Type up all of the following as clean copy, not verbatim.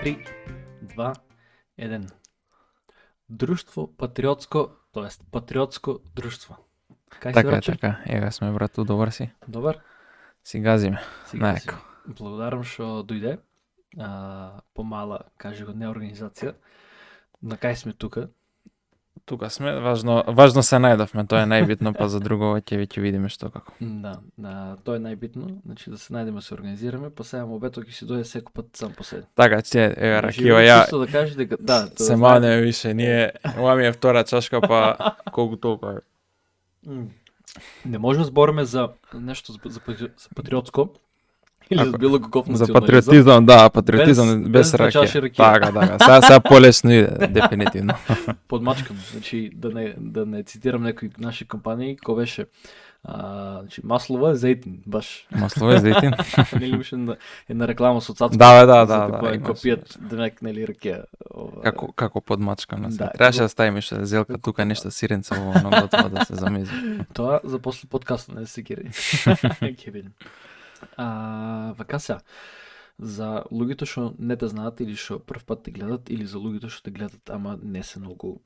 3, 2, 1. Друштво патриотско, т.е. патриотско друштво. Кај си, Така е, братче? така. Ева сме, брату, добар си. Добар? Си газиме. Сега Најако. си. Благодарам што дојде. Помала, кажи го, не организација. На кај сме тука? Тука сме, важно се најдовме, тоа е најбитно, па за друго ќе видиме што како. Да, тоа е најбитно, значи да се најдеме, се организираме, па сега мобето ќе си дојде секој пат сам по себе. Така, ева ракива, Живееш ја чисто да кажеш дека да, тоа се манеме више, ние, ова ми е втора чашка, па колку толку е. Не може да збориме за нешто за патриотско или за Ако- било каков За национализам. патриотизам, да, патриотизам без без чаши ракија. ракија. Така. Сега полесно иде, дефинитивно. Подмачкам, значи да не цитирам некои наши компании, кој беше значи маслова зејтин, баш. Маслово е зејтин. Нели имаше една реклама со цацка. Да, за да, такова, имаше, копијат демек нели ракија. Како подмачкана се. Да, Требаше како- да ставиме ше зелка како- тука нешто сиренце во многу тоа да се замези. Тоа за после подкаста, не се кери. Ќе видим. Вака сега, за луѓето што не те знаат или што прв пат те гледат, или за луѓето што те гледат, ама не се многу,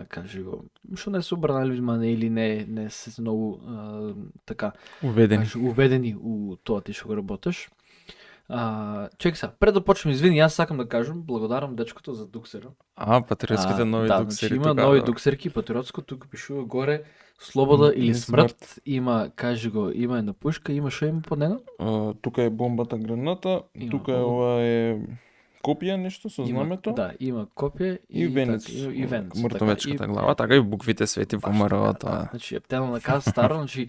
кажи го, што не се обранали внимание или не се многу така, Уведени. кажи, уведени у тоа ти што го работиш. Чек сега, пред да почнем, извини, јас сакам да кажам, благодарам дечкото за дуксера. Патриотските нови да, дуксери. значи има тука, нови да. дуксерки, патриотско, тука пишува горе слобода или Или смрт, има, кажи го, има една пушка, има што има под нега? Тука е бомбата граната, Има тука е бомба. ова е копија нешто со знамето. Да, има копие И венец. и венец. Мртовечката така, глава, така и буквите свети во баш МРО, така, тоа. да. Значи, ептено на каса старо, значи,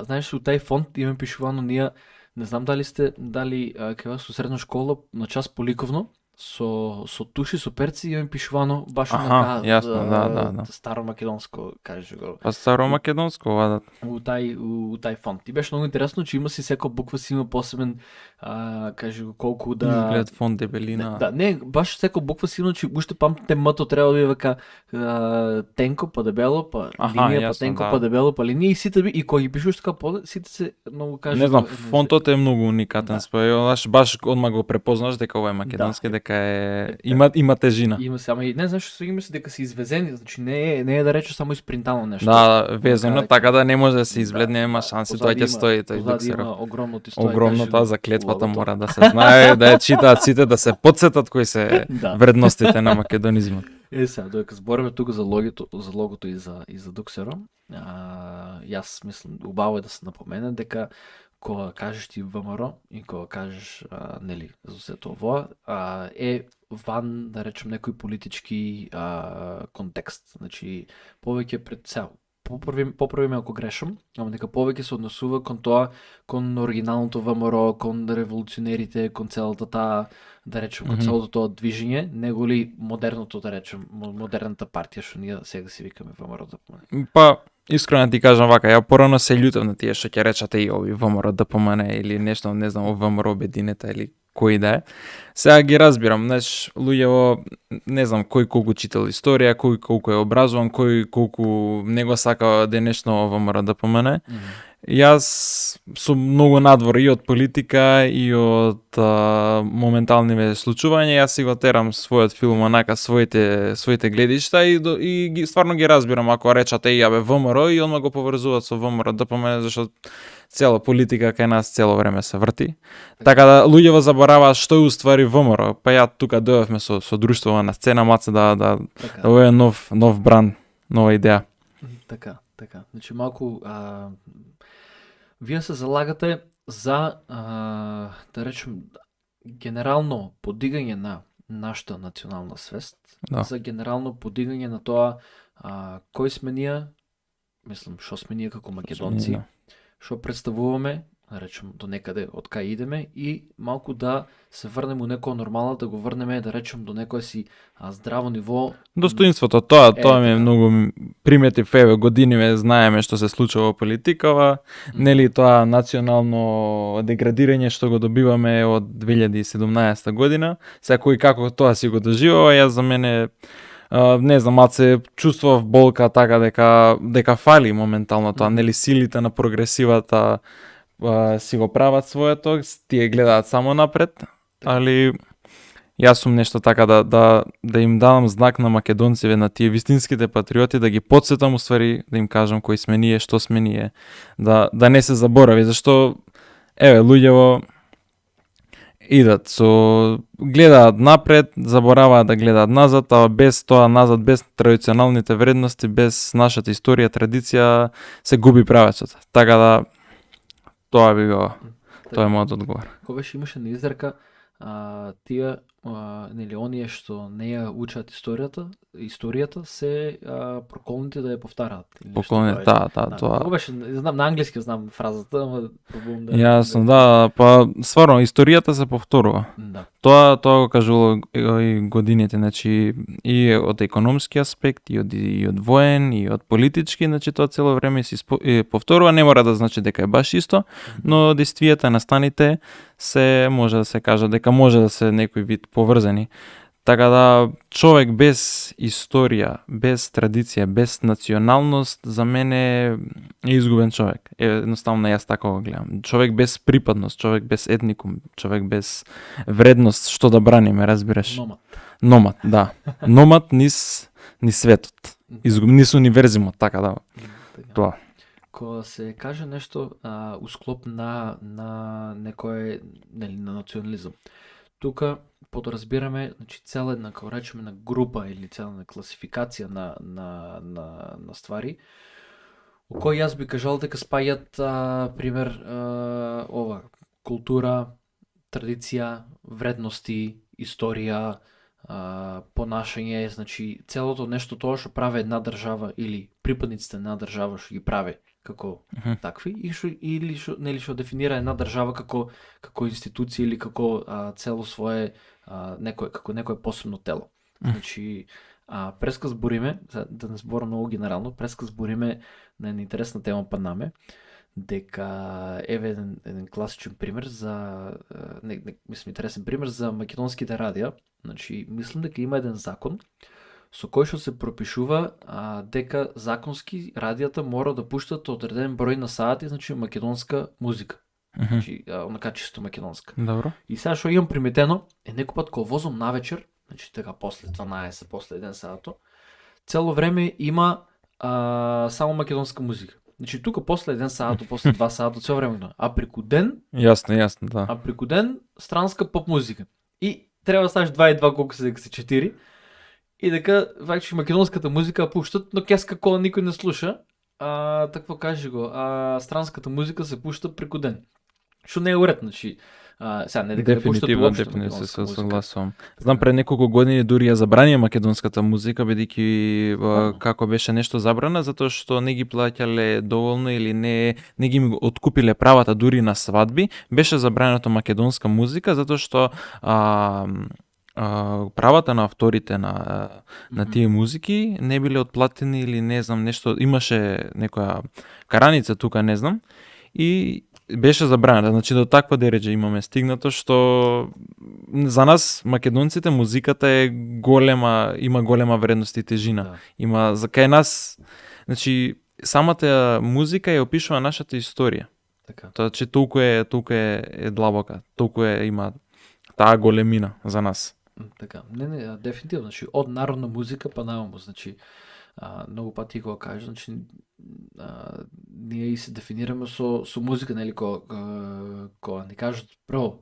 знаеш, у тај фонд има пишувано ние, не знам дали сте дали кај вас со средна школа на час по ликовно, со туши, со перци има пишувано баш Аха, на јасно, да. старо македонско, кажи го. Па старо македонско, ова да. У тај фонд. И беше многу интересно, че има си секоја буква си има посебен, кажи го колку да Изглед фонд дебелина. Да, не, баш секоја буква си има, че уште памтите мото треба да биде вака тенко па дебело, па Аха, линија па јасно, тенко да. па дебело, па линија и сите и кога ги пишуваш така по сите се многу кажи. Не знам, го, фонтот е многу уникатен, Да. спој, баш одма го препознаш дека ова е македонски, дека е има тежина. Има само и не знаеш што има се дека се извезени, значи не е да речеш само испринтано нешто. Да, везено, Така, така да не може да се да, извледне, нема да. шанси, Позади тоа ќе има- стои тој Позади дуксеров. има огромно ти стои. Огромно кажи тоа го, заклетвата логото. мора да се знае, да ја читаат сите, да се потсетат кои се Да. вредностите на македонизмот. Сега, додека збориме тука за логото и за дуксера, јас мислам, убаво е да се напомене дека кога кажеш ти ВМРО и кога кажеш нели за сето ова, е ван, да речем, некој политички контекст. Значи, повеќе пред сега, поправи ме ако грешам, ама дека повеќе се однесува кон тоа, кон оригиналното ВМРО, кон револуционерите, кон целата таа, да речем, кон Мгм. целото тоа движење, него ли модерното, да речем, модерната партија, што ние сега си викаме ВМРО да помне. Па, искрено ти кажам вака, ја порано се љутам на тие што ќе речате и ови ВМРО ДПМН или нешто, не знам, ВМРО обединета или кој да е. Сега ги разбирам, знаеш, луѓето, не знам, кој колку читал историја, кој колку е образован, кој колку не го сака денешно ВМРО ДПМН. Јас сум многу надвор и од политика и од моментални случувања, јас си го терам својот филм онака своите гледишта и ги стварно ги разбирам ако речате и абе ВМРО и одма го поврзуваат со ВМРО ДПМН зашто цела политика кај нас цело време се врти. Така да луѓето забораваат што е уствари ВМРО. Па ја тука дојавме со друштво на сцена маце да Така. ова е нов бранд, нова идеја. Така. Значи малку вие се залагате за да речем генерално подигање на нашата национална свест, Да. за генерално подигање на тоа кој сме ние, мислам што сме ние како македонци, што представуваме, да речем до некаде од кај идеме и малку да се врнеме у некоја нормална, да го врнеме, да речем до некој си здраво ниво. Достоинството, тоа ми е така. многу приметив, еве години знаеме што се случува во политикава, нели тоа национално деградирање што го добиваме од 2017 година, сега кој како тоа си го доживува, јас за мене не знам, се чувствував болка така дека фали моментално тоа, нели силите на прогресивата си го прават своето, тие гледаат само напред, али Јас сум нешто така да им давам знак на македонците, на тие вистинските патриоти, да ги потсетам уствари, да им кажам кои сме ние, што сме ние, да не се заборави, зашто еве луѓево идат гледаат напред, забораваат да гледаат назад, а без тоа назад, без традиционалните вредности, без нашата историја, традиција, се губи правецот. Така да тоа би го, тоа е мојот одговор. Кој беше имаше на изрека, тие нели оние што не ја учат историјата се проколните да ја повтараат. Поколните, тоа. Кој беше, знам на англиски знам фразата, ама пробувам да. Јасно, да, па стварно историјата се повторува. Да. Тоа го кажувало и годините, значи и од економски аспект, и од воен, и од политички, значи тоа цело време се повторува, не мора да значи дека е баш исто, но действијата настаните се може да се каже дека може да се некој вид поврзани. Така да човек без историја, без традиција, без националност за мене е изгубен човек. Едноставно јас така го гледам. Човек без припадност, човек без етникум, човек без вредност што да браниме, разбираш? Номад, да. Номад низ светот. Низ универзимот, така да. Тоа. Кога се каже нешто у склоп на некој нели на национализам. Тука подразбираме, значи цела една, како речеме, на група или цела на класификација на ствари, у кој јас би кажал дека спаѓат пример ова култура, традиција, вредности, историја, понашање, значи целото нешто тоа што прави една држава или припадниците на една држава што ги прави како такви или што дефинира една држава како институција или како цело свое некое посебно тело. Значи преска збориме, да не зборам многу генерално, преска збориме на една интересна тема пред наме, дека еве еден класичен пример за мислам интересен пример за македонските радија. Значи мислам дека има еден закон со кој што се пропишува дека законски радијата мора да пуштат одреден број на сати, значи македонска музика. Значи онака чисто македонска. Добро. И сега што имам приметено е некој пат кога возам навечер, значи така после 12, после 1 сато, цело време има само македонска музика. Значи тука после 1 сато, после 2 сато, цело време има. А преку ден, Јасно, да. А преку ден странска поп музика. И треба да ставиш 2 и 2 колку се дека се 4. И дека ваќе македонската музика пуштат, но кеска кола никој не слуша. Такво кажи го, странската музика се пушта преку ден. Што не е уред, значи сега не дека Дефинитивно се согласувам. Знам пред неколку години дури ја забранија македонската музика, бидејќи како беше нешто забрана, затоа што не ги плаќале доволно или не ги откупиле правата дури на свадби, беше забрането македонска музика затоа што правата на авторите на тие музики не биле отплатени или не знам нешто, имаше некоја караница тука, не знам, и беше забранета. Значи до таква дереџа имаме стигнато што за нас македонците музиката е има голема вредност и тежина. Да. Има за кај нас, значи самата музика ја опишува нашата историја. Така. Тоа че толку е длабока, толку има таа големина за нас. Така, не, дефинитивно, значи од народна музика па нааму, значи многу пати го кажа, значи ние и се дефинираме со музика, нели, кога ни кажат прво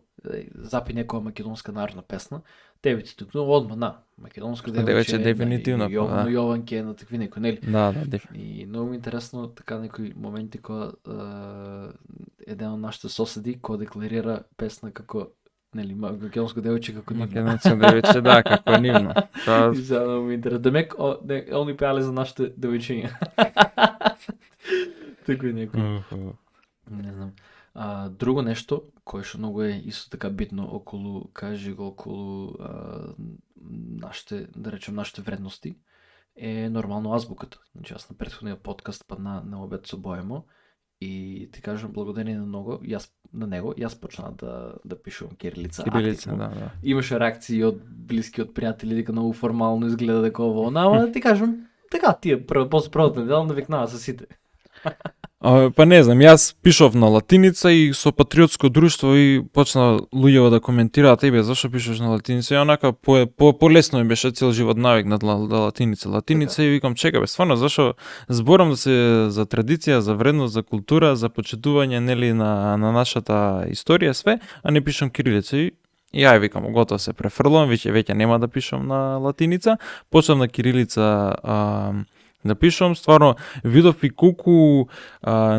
запи некоја македонска народна песна, тебе ти тукнува одма на македонска девојче, дефинитивно, Јовано Јованке, на такви некои, нели? Да, дефинитивно. И многу ми интересно така некои моменти кога еден од нашите соседи кога декларира песна како нели македонско девојче како нивно. Македонско девојче, да, како нивно. И за ми интересно. Демек они пеале за нашите девојчиња. Такој некој. Не знам. Друго нешто кое што многу е исто така битно околу нашите, да речем, нашите вредности е нормално азбуката. Значи јас на претходниот подкаст па на обед со Боемо и ти кажам благодарение на него, јас почна да пишувам кирилица. Кирилица, да. Имаше реакции од блиски, од пријатели дека многу формално изгледа дека ово, ама да ти кажам, така тие првата недела навикнаа со сите. Па не знам, јас пишав на латиница и со патриотско друштво и почна луѓето да коментираат, зашо пишеш на латиница? И онака полесно ми беше цел живот навикнат на латиница и викам чекай стварно зашо зборам да се за традиција, за вредност, за култура, за почитување нели на нашата историја све, а не пишам кирилица и ја викам готово се префрлам, веќе нема да пишам на латиница, почнав на кирилица да пишам, стварно видов и колку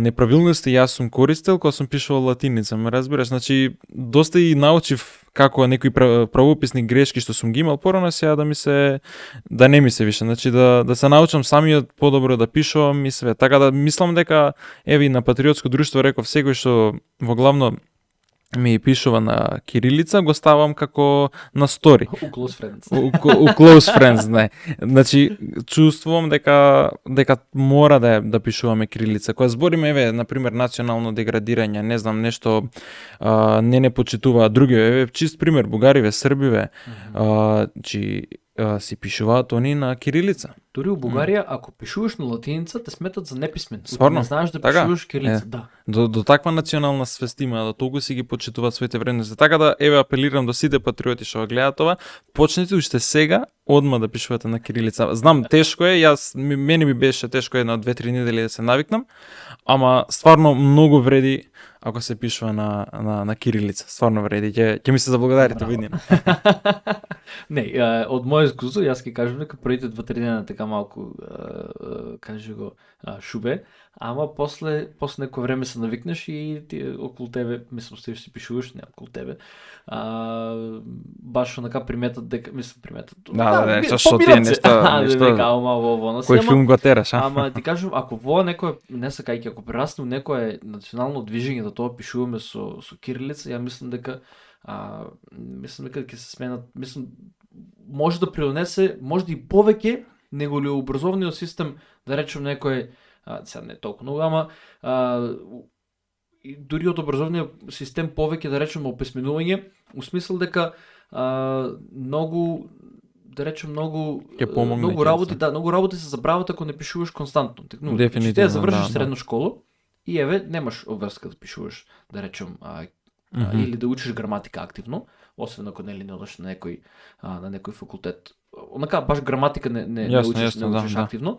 неправилности јас сум користел кога сум пишувал латиница, ме разбираш, значи доста и научив како некои правописни грешки што сум ги имал порано сега да не ми се више, значи да се научам самиот подобро да пишувам и све. Така да мислам дека еве на патриотско друштво реков секој што во главно ми пишува на кирилица, го ставам како на стори. У close friends. У close friends, не. Значи, чувствувам дека мора да пишуваме кирилица. Кога збориме, еве, например, национално деградирање, не знам, нешто не почитуваат други, еве, чист пример, бугариве, србиве, си пишуваат они на кирилица. Дури у Бугарија, ако пишуваш на латиница, те сметат за неписмен. Стварно? Не знаеш да Така? пишуваш кирилица, да. До таква национална свест има, да толку си ги почитуваат своите вредности. Така да, еве, апелирам до сите патриоти што го гледаат ова, почнете уште сега одма да пишувате на кирилица. Знам, тешко е, мене ми беше тешко една 2-3 недели да се навикнам, ама стварно многу вреди ако се пишува на кирилица. Стварно вреди. Ќе ми се заблагодарите виднина. Не, од моје искуство, јас ќе кажам дека првите 2-3 дена така малку, кажи го, шубе, ама после некој време се навикнеш и ти околу тебе, мислам, стоиш си пишуваш, не околу тебе, баш онака приметат дека, приметат. Да, што ти е нешто, кој филм го тераш, Ама ти кажам, ако во некој, не сакајќи, ако прерасне у некое национално движење да тоа пишуваме со кирилица, ја мислам дека ќе се сменат, може да придонесе, може да и повеќе него ли образовниот систем, да речем некој, сега не толку многу, ама дури од образовниот систем повеќе да речем описменување, у смисла дека многу работи се забрават ако не пишуваш константно. Дефинитивно, ти завршиш средна школа и еве немаш обврска да пишуваш, да речем, или да учиш граматика активно, освен ако не одиш на некој факултет. Онака баш граматика не учиш активно.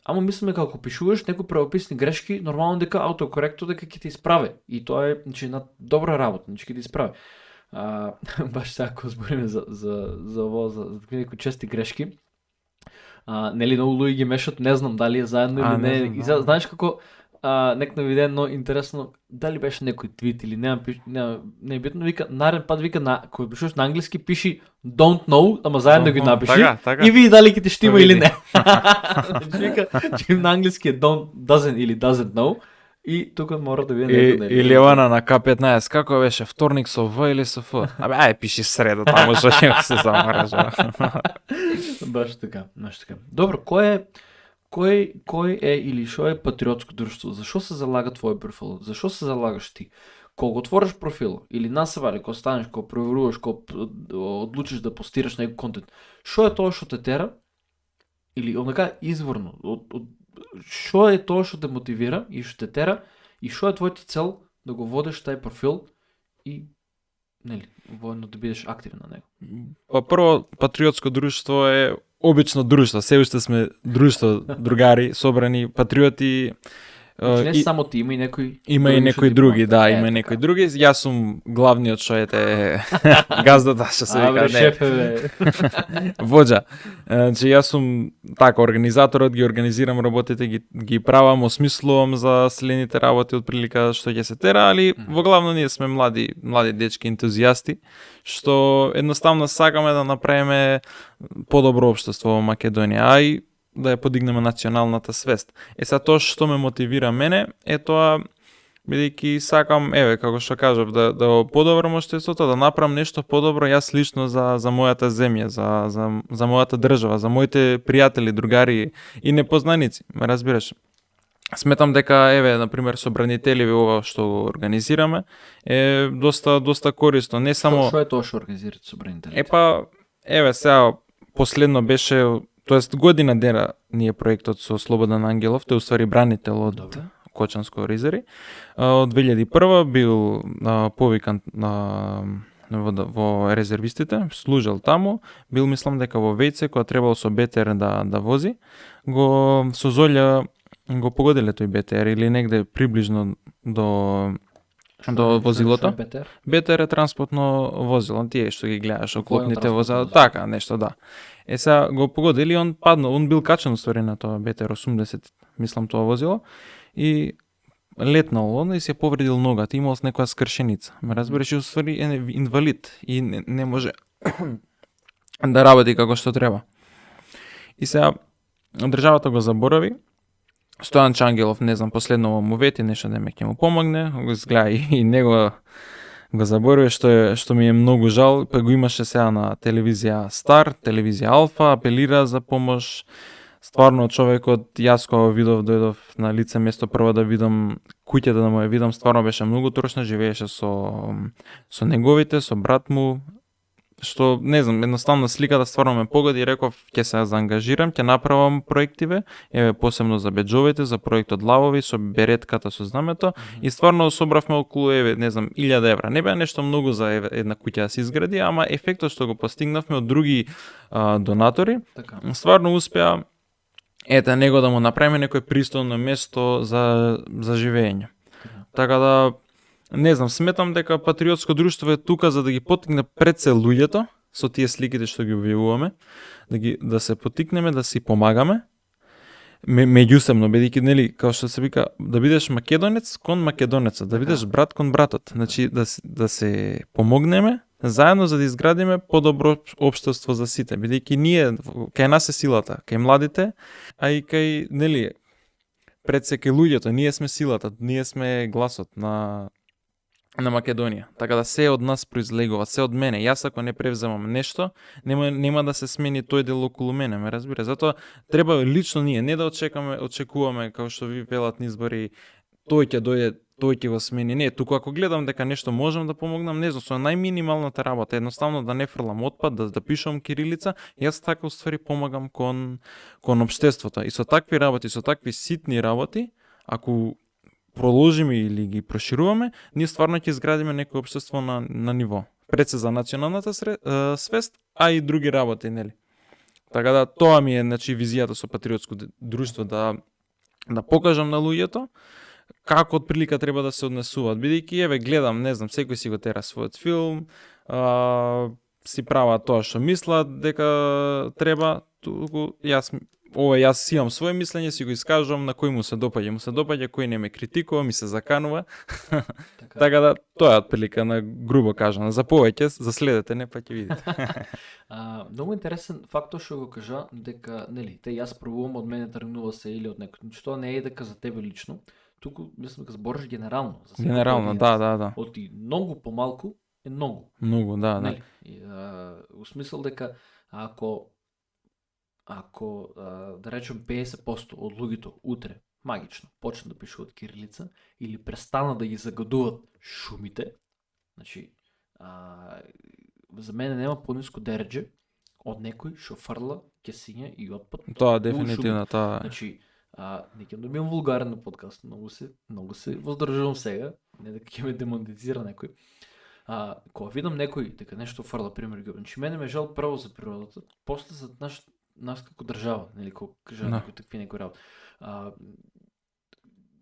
Ама мислам дека ако пишуваш некои правописни грешки, нормално дека аутокоректор дека ќе те исправе. И тоа е една добра работа, ќе те исправе. Баш сега ако збориме за ово, за некои чести грешки, нели многу луѓе ги мешат, не знам дали е заедно или не. И знаеш како некој виде едно интересно, дали беше некој твит или не е битно, вика, нареден пат вика, кога пишуваш на англиски, пиши don't know, ама заедно ги напиши и види дали ќе ти штима или не. Вика, че на англиски е doesn't или doesn't know и тука мора да биде некој. Или она на К15, како беше, вторник со В или со Ф? Пиши среда, таму што ќе се замаража. Баш така. Добро, кој е или што е патриотско друштво? Зашо се залага твој профил? Зашо се залагаш ти? Кога отвориш профил или насавали, кога станеш, кога проверуваш, кога одлучиш да постираш некој контент, што е тоа што те тера? Или онака изворно, што е тоа што те мотивира и што те тера и што е твојата цел да го водиш тај профил и воено да бидеш активен на него? Па прво, патриотско друштво е обично друштво, се уште сме друштво, другари, собрани, патриоти. Не само ти, има и некои други, има и некои други. Јас сум главниот што е газдата, што се вика. Шефе, воџа. Значи јас сум така организаторот, ги организирам работите, ги правам, осмислувам за следните работи од прилика што ќе се тера, али во главно ние сме млади дечки ентузијасти, што едноставно сакаме да направиме подобро општество во Македонија, а и да ја подигнеме националната свест. Тоа што ме мотивира мене е тоа, бидејќи сакам, како што кажав, да подобрам општеството, да направам нешто подобро јас лично за мојата земја, за мојата држава, за моите пријатели, другари и непознаници, ме разбираш. Сметам дека, например, собранителиве ова што го организираме е доста корисно, не само. Што е тоа што организирате собранителите? Сега последно беше, тоест година дена ни е проектот со Слободан Ангелов, тој уствари бранител од Кочанско Ризери. Од 2001 бил повикан во резервистите, служел таму, бил мислам дека во ВЦ кога требало со БТР да вози, го со золја го погодиле тој БТР или негде приближно до возилото. Што е БТР? БТР е транспортно возило, тие што ги гледаш оклопните транспортно возила, возило. така, нешто да. Сега го погодили, он паднал, он бил качен уствари на тоа БТР 80, мислам тоа возило, и летнал он и се повредил ногата, имал некоја скршеница. Ме разбереш, и уствари е инвалид и не може да работи како што треба. И сега државата го заборави. Стојан Чангелов, не знам, последно му вети нешто да ќе му помогне, го изгледа и него го заборави, што ми е многу жал, па го имаше сега на телевизија Стар, телевизија Алфа, апелира за помош. Стварно човекот, јас кога видов, дојдов на лице место прво да видам куќата, да му ја видам, стварно беше многу трошна, живееше со неговите, со брат му, што не знам, едноставно сликата стварно ме погоди и реков ќе се заангажирам, ќе направам проективе, еве посебно за беџовите, за проектот Лавови со беретката со знамето и стварно собравме околу еве не знам 1000 евра. Не беа нешто многу за една куќа да се изгради, ама ефектот што го постигнавме од други донатори, Така. стварно успеа него да му направиме некој пристојно место за живење. Така да не знам, сметам дека патриотско друштво е тука за да ги поттикне пред се луѓето со тие сликите што ги објавуваме, да се поттикнеме, да си помагаме меѓусебно, бидејќи нели, како што се вика, да бидеш македонец кон македонецот, да бидеш брат кон братот. Значи да се помогнеме заедно за да изградиме подобро општество за сите, бидејќи ние кај нас е силата, кај младите, а и кај нели пред се кај луѓето, ние сме силата, ние сме гласот на Македонија. Така да се од нас произлегува, се од мене. Јас ако не превземам нешто, нема да се смени тој дел околу мене, ме разбира. Затоа треба лично ние не да очекуваме како што ви велат на избори, тој ќе дојде, тој ќе го смени. Не, туку ако гледам дека нешто можам да помогнам, не знам, со најминималната работа, едноставно да не фрлам отпад, да пишувам кирилица, јас така уствари помагам кон општеството. И со такви работи, со такви ситни работи, ако проложиме или ги прошируваме, ние стварно ќе изградиме некој општество на ниво. Пред се за националната свест, а и други работи, нели? Така да тоа ми е, значи, визијата со патриотско друштво, да покажам на луѓето како од прилика треба да се однесуваат. Бидејќи еве гледам, не знам, секој си го тера својот филм, си прават тоа што мислат дека треба, туку јас си имам своје мислење, си го искажувам, на кој му се допаѓа, кој не ме критикува, ми се заканува. Така да, тоа е отприлика на грубо кажано. За повеќе, заследете не, па ќе видите. Многу интересен фактор што го кажа, дека, нели, јас пробувам, од мене тргнува се или од некој. Што не е дека за тебе лично, туку мислам дека збориш генерално. Генерално, да. Оти многу помалку е многу. Многу, да. Нели? У смисол дека ако да речем 50% од луѓето утре магично почнат да пишуваат кирилица или престанат да ги загадуваат шумите, значи за мене нема пониско дередже од некој што фрла кесиња и отпад. Тоа дефинитивно, тоа. Значи не ќе да бидам вулгарен на подкаст, многу се воздржувам сега, не дека ќе ме демонетизира некој. Кога видам некој дека нешто фрла, пример, значи мене ме жал прво за природата, после за нас како држава, нели, кога кажа некој работа.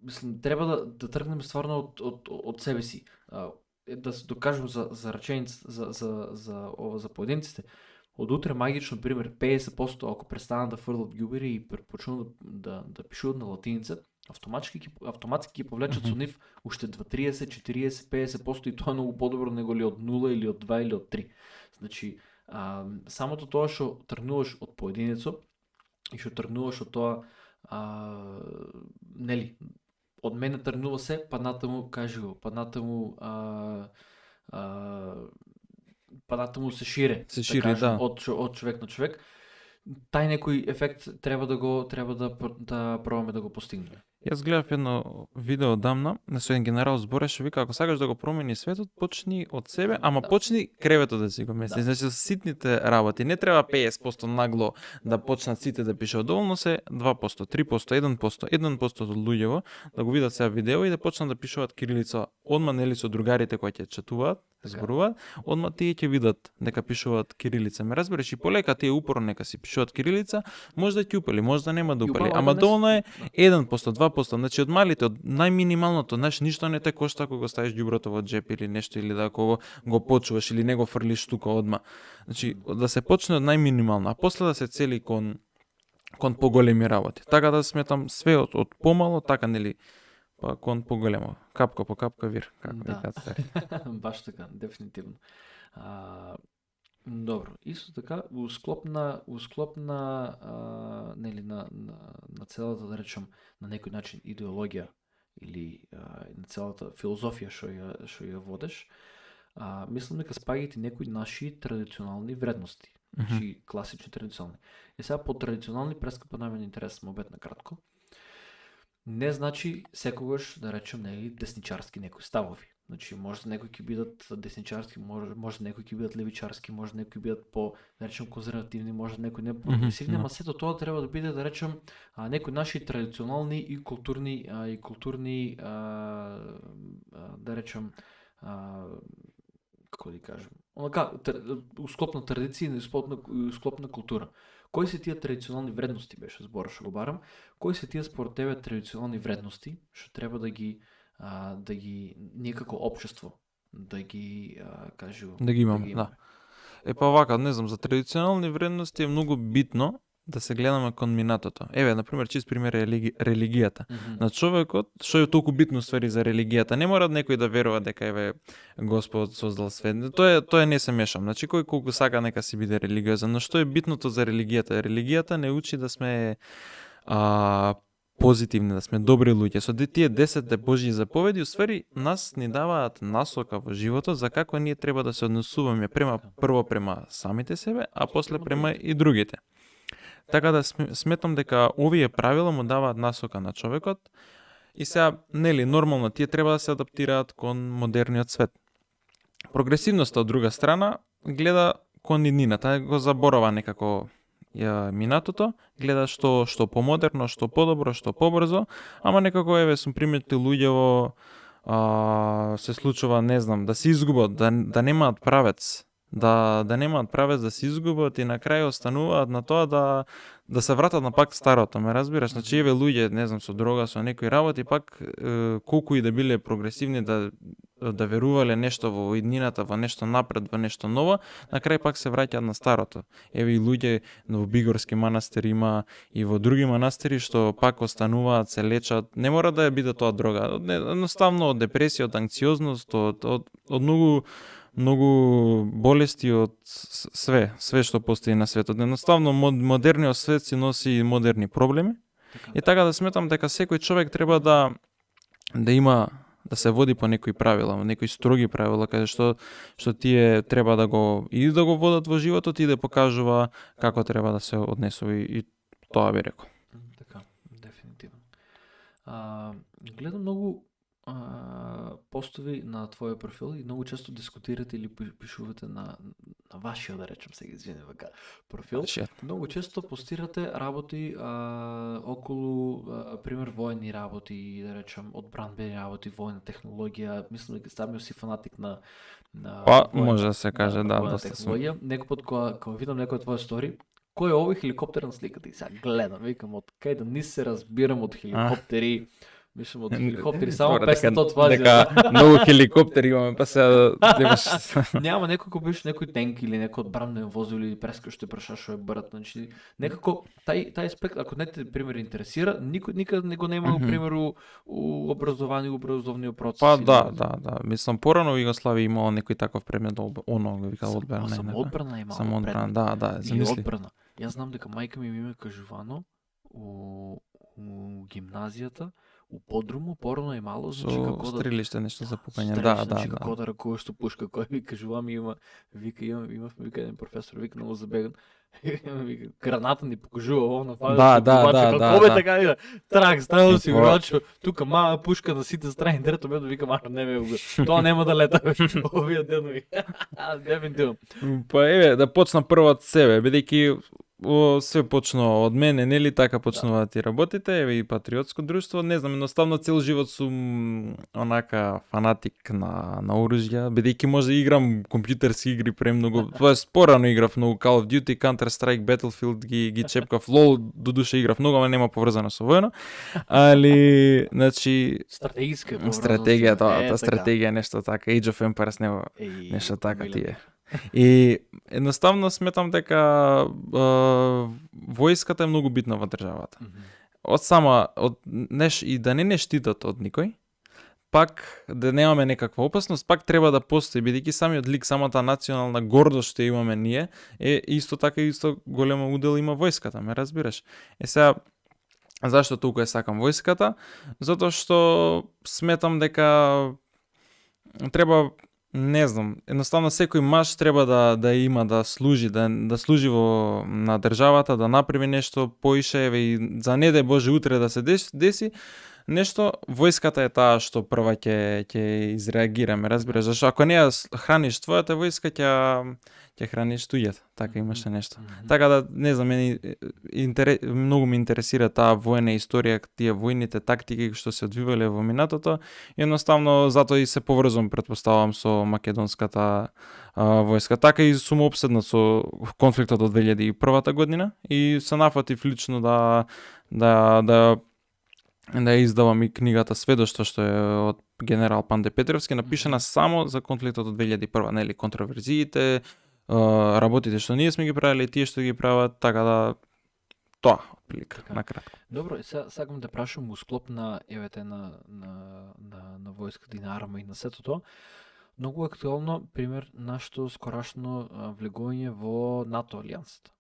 Мислам, треба да тргнеме стварно од себе си. Да се докажем за реченица, за поединците. Од утре магично, пример, 50% ако престанат да фрлат ѓубери и почнат да пишуваат на латиница, автоматски ги повлечат со нив уште 30, 40, 50% и тоа е многу подобро него ли од 0 или од 2 или од 3. Значи, самото тоа што тргнуваш од поединецо и што тргнуваш од тоа, нели, од мене тргнува се, падната му се шире. Се шири, да. Од човек на човек. Тај некој ефект треба да пробаме да го постигнеме. Јас гледав едно видео одамна, со еден генерал збореше, вика, ако сакаш да го промени светот, почни од себе, ама Да. почни креветот да си го мести. Да. Значи, со ситните работи. Не треба 50% нагло да почнат сите да пишат. Доволно се 2%, 3%, 1%, 1% од луѓево да го видат сега видео и да почнат да пишуваат кирилица. Одма нели со другарите кои ќе четуваат, зборуваат, одма тие ќе видат дека пишуваат кирилица. Ме разбереш, и полека тие упорно нека си пишуваат кирилица, може да ќе упали, може да нема да И упали, убаво ама да не доволно е Да. 1%, 2%, значи од малите, од најминималното, знаеш, ништо не те кошта ако го ставиш ѓуброто во джеп или нешто, или да ако го почуваш или не го фрлиш тука одма. Значи, да се почне од најминимално, а после да се цели кон поголеми работи. Така да сметам све од помало, така нели, па кон поголемо. Капка по капка вир, како Да. викаат стари. Баш така, дефинитивно. Добро, исто така, у склоп на, нели, на целата, да речем, на некој начин идеологија или на целата филозофија што ја водеш, мислам дека спаѓаат и некои наши традиционални вредности. Значи, класични традиционални. И сега по традиционални прескапа најмен интерес мобет на кратко. Не значи секогаш, да речем, нели, десничарски некои ставови. Значи, може некои ќе бидат десничарски, може некои ќе бидат левичарски, може некои бидат по, да речем, конзервативни, може некои не прогресивни, ама сето тоа треба да биде, да речем, некои наши традиционални и културни, да речем, како да кажем, онака, у склоп на традиција и у склоп на култура. Кои се тие традиционални вредности, беше збора што го барам, кои се тие според тебе традиционални вредности што треба да ги ние како општество да ги кажу Да ги имаме, да. Па вака, не знам, за традиционални вредности е многу битно да се гледаме кон минатото. Еве, на пример, чист пример е религијата. На човекот, што е толку битно ствари за религијата, не мора некој да верува дека еве Господ создал свет. Тоа не се мешам. Значи кој колку сака нека си биде религиозен, но што е битното за религијата? Религијата не учи да сме позитивни, да сме добри луѓе. Со тие 10 Божји заповеди, усвари нас ни даваат насока во животот за како ние треба да се однесуваме прво према самите себе, а после према и другите. Така да сметам дека овие правила му даваат насока на човекот и сега, нели, нормално тие треба да се адаптираат кон модерниот свет. Прогресивноста од друга страна гледа кон иднината, го заборава некако минатото, гледа што помодерно, што подобро, што побрзо, ама некако еве сум приметил луѓево се случува, не знам, да се изгубат, да немаат правец, да немаат правец, да се изгубат и на крај остануваат на тоа да се вратат на пак старото, ме разбираш? Значи еве луѓе, не знам, со дрога, со некои работи, пак колку и да биле прогресивни, да верувале нешто во иднината, во нешто напред, во нешто ново, на крај пак се враќаат на старото. Еве и луѓе во Бигорски манастир има и во други манастири што пак остануваат, се лечат. Не мора да биде тоа дрога. Едноставно од депресија, од анксиозност, од многу болести, од све што постои на светот. Едноставно модерниот свет си носи модерни проблеми. И така да сметам дека секој човек треба да има, да се води по некои правила, некои строги правила, каде што тие треба да го водат во животот и да покажува како треба да се однесува и тоа би рекол. Така, дефинитивно. Гледам многу постови на твојот профил и многу често дискутирате или пишувате на вашиот, да речем, сега извини вака, профил. Многу често постирате работи околу, пример, воени работи, да речем, одбранбени работи, војна технологија. Мислам дека самиот си фанатик на може да се каже, да, доста сум. Некој пат кога видам некој твој стори, кој е овој хеликоптер на сликата и сега гледам, викам, од кај да не се разбирам од хеликоптери. Мислам од хеликоптери, само 500 вази. Дека многу хеликоптери имаме, па сега немаш. Няма некој кој беше некој тенк или некој одбранбен возил или прескачте праша што е брат, значи некако тај аспект, ако не те пример интересира, никад не го нема пример у образовниот процес. Па да. Мислам порано во Југославија имало некој таков предмет, оно го вика одбрана. Самоодбрана имало. Самоодбрана, да, замисли. Јас знам дека мајка ми е кажувано у гимназијата, у подруму порано е мало, значи како да стрелиште нешто за пукање. Да. Како да ракуваш со пушка, кој ми кажува има еден професор, вика многу забеган. Граната ни покажува ово на Да, да, како бе да. така иде. Трак, ставам си Тоа- играчо, тука маа пушка на сите страни, трето ме викам, не ме го. Тоа нема да лета бе. Овие денови. Дефинитивно. Па еве, да почна прво од себе, бидејќи се почна од мене, нели така почнуваат и работите, еве и патриотско друштво, не знам, едноставно цел живот сум онака фанатик на оружја, бидејќи може да играм компјутерски игри премногу, тоест порано играв многу Call of Duty, Counter Strike, Battlefield ги чепкав, LOL додуше играв многу, ама нема поврзано со војно, али значи Стратегиска е поврзано стратегија, со- тоа така. стратегија е нешто така, Age of Empires нема Еј, нешто така милен. тие. И едноставно сметам дека војската е многу битна во државата. Мгм. И да не штитат од никој, пак да немаме некаква опасност, пак треба да постои, бидејќи самиот лик, самата национална гордост што имаме ние, е исто така исто големо удел има војската, ме разбираш. Сега, зашто толку ја сакам војската? Затоа што сметам дека треба, не знам, едноставно секој маж треба да има да служи, да служи на државата, да направи нешто поише, еве и за не дај Боже утре да се деси нешто, војската е таа што прва ќе изреагира, ме разбираш, зашто ако не ја храниш твојата војска, ќе храниш туѓата, така имаше нешто. Мгм. Така да, не знам, многу ме интересира таа војна историја, тие војните тактики што се одвивале во минатото. Едноставно, затоа и се поврзувам, претпоставувам, со македонската војска. Така и сум обседнат со конфликтот од 2001 година и се нафатив лично да издавам и книгата Сведоштво, што е од генерал Панде Петровски, напишана само за конфликтот од 2001, нели, контроверзиите, работите што ние сме ги правиле, тие што ги прават, така да тоа, отприлика, Така. накратко. Добро, и сега сакам да прашам у склоп на евете на војската и на арма и на сето тоа. Многу актуелно, пример, нашето скорашно влегување во НАТО алијансата.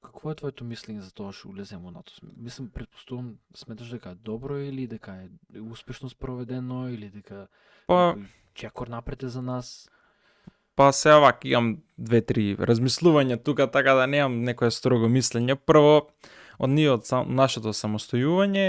Какво е твоето мислење за тоа што улеземе во НАТО? Мислам, предпоставувам, сметаш дека е добро или дека е успешно спроведено или дека Па, некој чекор напред е за нас? Па се вак, имам 2-3 размислувања тука, така да немам некое строго мислење. Прво, од нашето самостојување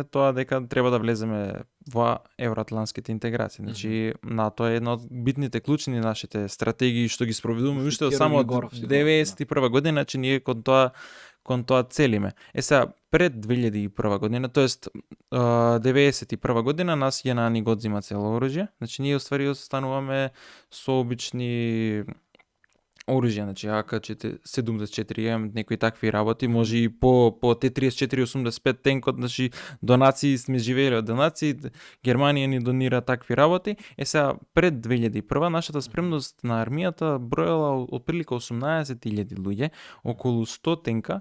е тоа дека треба да влеземе во евроатлантските интеграции. Значи, НАТО е една од битните клучни нашите стратегии што ги спроведуваме уште Киро само од Григоров си го, 91 година, значи ние кон тоа целиме. Сега, пред 2001 година, тоест 91 година, нас ја ни го одзима цело оружје, значи ние уствари остануваме со обични оружје, значи АК-74М, некои такви работи, може и по Т-34-85 тенкот, значи донации сме живееле од донации, Германија ни донира такви работи. Сега пред 2001 нашата спремност на армијата броела отприлика 18.000 луѓе, околу 100 тенка,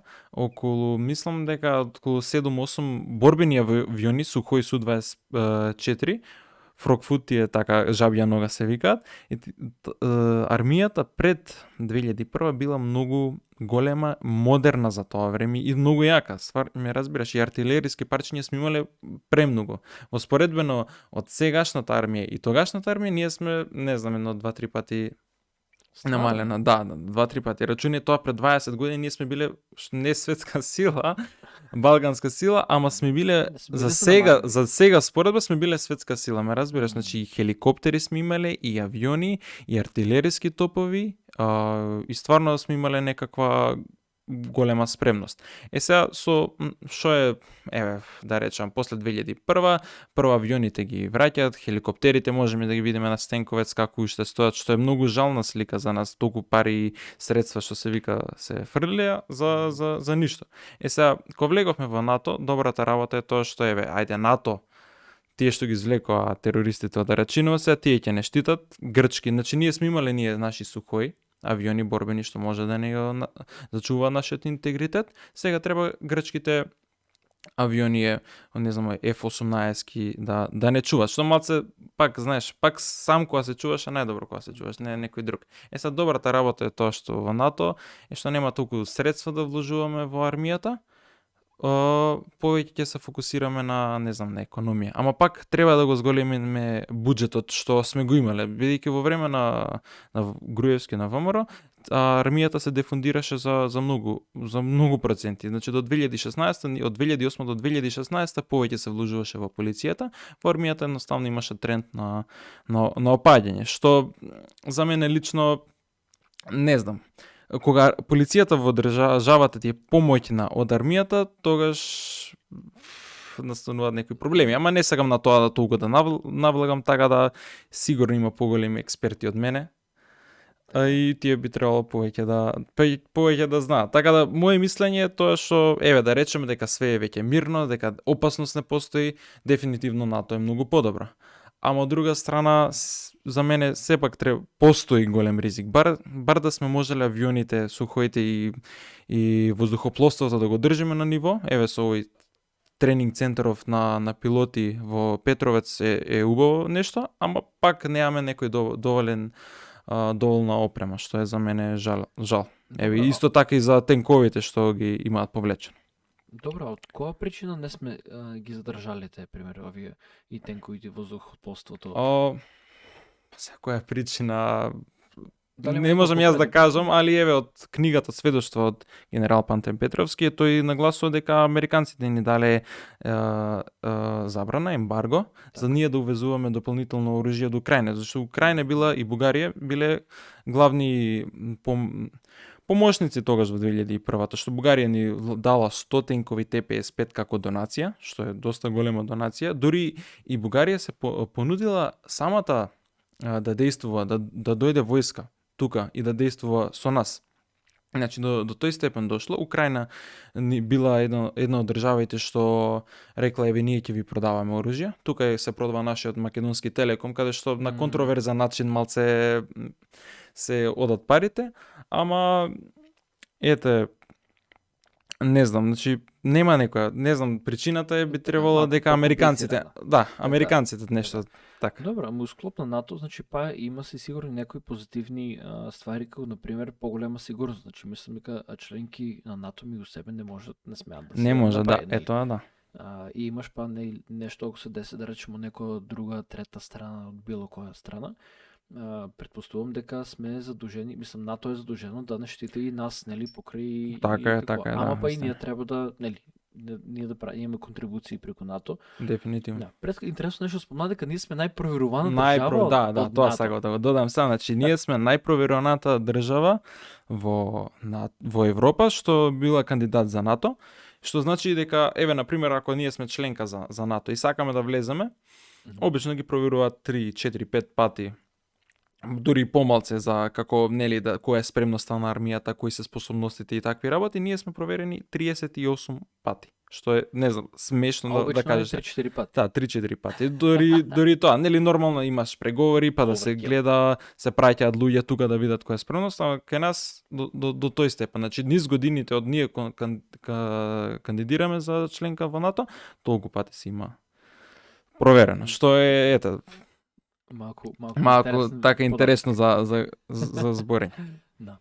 мислам дека околу 7-8 борбени авиони Сухој Су-24, Фрокфут е така жабја нога се викаат. Армијата пред 2001 била многу голема, модерна за тоа време и многу јака. Ствар, ме разбираш, и артилериски парчиња сме имале премногу. Воспоредбено од сегашната армија и тогашната армија, ние сме, не знам, 1-2-3 пати намалена. Да, 2-3 пати. Рачуни тоа пред 20 години ние сме биле не светска сила, балганска сила, ама сме биле за сега споредба сме биле светска сила, ме разбираш, значи и хеликоптери сме имале, и авиони, и артилериски топови, и стварно сме имале некаква голема спремност. Сега што е, да речам, после 2001, прво авионите ги враќаат, хеликоптерите можеме да ги видиме на Стенковец како уште стојат, што е многу жална слика за нас, толку пари и средства што се вика се фрлија за ништо. Сега, кога влеговме во НАТО, добрата работа е тоа што НАТО, тие што ги извлекоа терористите од Арачиново, тие ќе не штитат, грчки, значи ние сме имале наши Сухој авиони борбени што може да не го зачува нашиот интегритет. Сега треба грчките авиони, не знам, F-18 да не чуваш. Што малце, пак знаеш, пак сам кога се чуваш, а најдобро кога се чуваш, не некој друг. Сега добрата работа е тоа што во НАТО е што нема толку средства да вложуваме во армијата. повеќе ќе се фокусираме на, не знам, на економија. Ама пак треба да го зголемиме буџетот што сме го имале, бидејќи во време на Груевски на ВМРО, армијата се дефундираше за многу проценти. Значи до 2016, од 2008 до 2016 повеќе се вложуваше во полицијата, во армијата едноставно имаше тренд на опаѓање, што за мене лично не знам. Кога полицијата во државата ти е помоќна од армијата, тогаш настануваат некои проблеми. Ама не сакам на тоа да толку да навлагам, така да сигурно има поголеми експерти од мене. И тие би требало повеќе да знаат. Така да моje мислење е тоа што да речеме дека све е веќе мирно, дека опасност не постои, дефинитивно НАТО е многу подобро. Ама од друга страна, за мене сепак постои голем ризик. Бар да сме можеле авионите, сухоите и воздухопловството да го држиме на ниво. Со овој тренинг центаров на пилоти во Петровец е убаво нешто, ама пак немаме некој доволна опрема, што е за мене жал. Исто така и за тенковите што ги имаат повлечено. Добро, од која причина не сме ги задржале тие, пример, овие и тенковите воздухопловството? Секоја причина не можам јас да кажам, али од книгата Сведоштво од генерал Пантен Петровски, тој нагласува дека американците ни дале забрана, ембарго, за ние да увезуваме дополнително оружје до Украина, зашто Украина била и Бугарија биле главни помошници тогаш во 2001-та, што Бугарија ни дала 100 тенкови Т-55 како донација, што е доста голема донација. Дури и Бугарија се понудила самата да действува, да дојде војска тука и да действува со нас. Значи, до тој степен дошло. Украина била една од државите што рекла, ние ќе ви продаваме оружје. Тука се продава нашиот македонски Телеком, каде што на контроверзен начин малце се одат парите, ама не знам, значи нема некоја, не знам, причината би требало дека американците, американците нешто така. Добро, ама склоп на НАТО, значи има се сигурно некои позитивни ствари, како например поголема сигурност. Значи мислам дека членки на НАТО ми у себе не смеат да се не може, направи, да. И имаш нешто ако се деси, да речеме, некоја друга трета страна од било која страна. Предпоставувам дека сме задужени, мислам НАТО е задужено да не штити и нас, нели, покрај така е, ама и ние треба да, нели, ние да имаме контрибуции преку НАТО. Дефинитивно. Интересно нешто спомна дека ние сме најпроверувана држава. Да, тоа сакам да го додам сега, значи ние сме најпроверуваната држава во Европа што била кандидат за НАТО, што значи дека на пример ако ние сме членка за НАТО и сакаме да влеземе, обично ги проверуваат 3, 4, 5 пати, дури помалце за како, нели, која е спремноста на армијата, кои се способностите и такви работи. Ние сме проверени 38 пати, што е, не знам, смешно да кажеш. 3-4 пати. Да, 3-4 пати. Дури тоа, нели, нормално имаш преговори, па да се гледа, се праќаат луѓе тука да видат која е спремност, а кај нас до тој степен. Значи, низ годините од ние кандидираме за членка во НАТО, толку пати се има проверено, што е, малку така интересно за зборење. Да.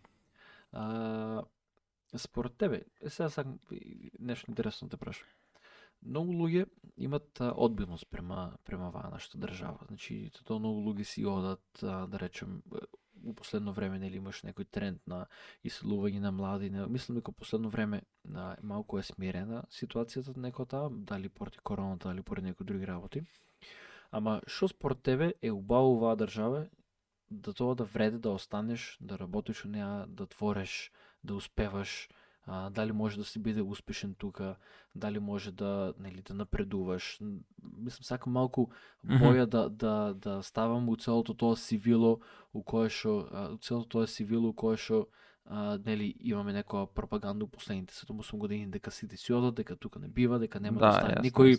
Според тебе, сега сакам нешто интересно да прашам. Многу луѓе имат одбилност према оваа нашата држава. Значи, тоа многу луѓе си одат, да речем, у последно време, нели, имаш некој тренд на иселување на млади. Мислам дека последно време малку е смирена ситуацијата некоја, дали поради короната, дали поради некои други работи. Ама што според тебе е убаво оваа држава да тоа да вреде да останеш, да работиш у неа, да твориш, да успеваш, дали може да си биде успешен тука, дали може да, нели, да напредуваш. Мислам, сакам малку боја да ставам у целото тоа сивило у кое што нели, имаме некоја пропаганда у последните 7-8 години дека сите си одат, дека тука не бива, дека нема да стане никој,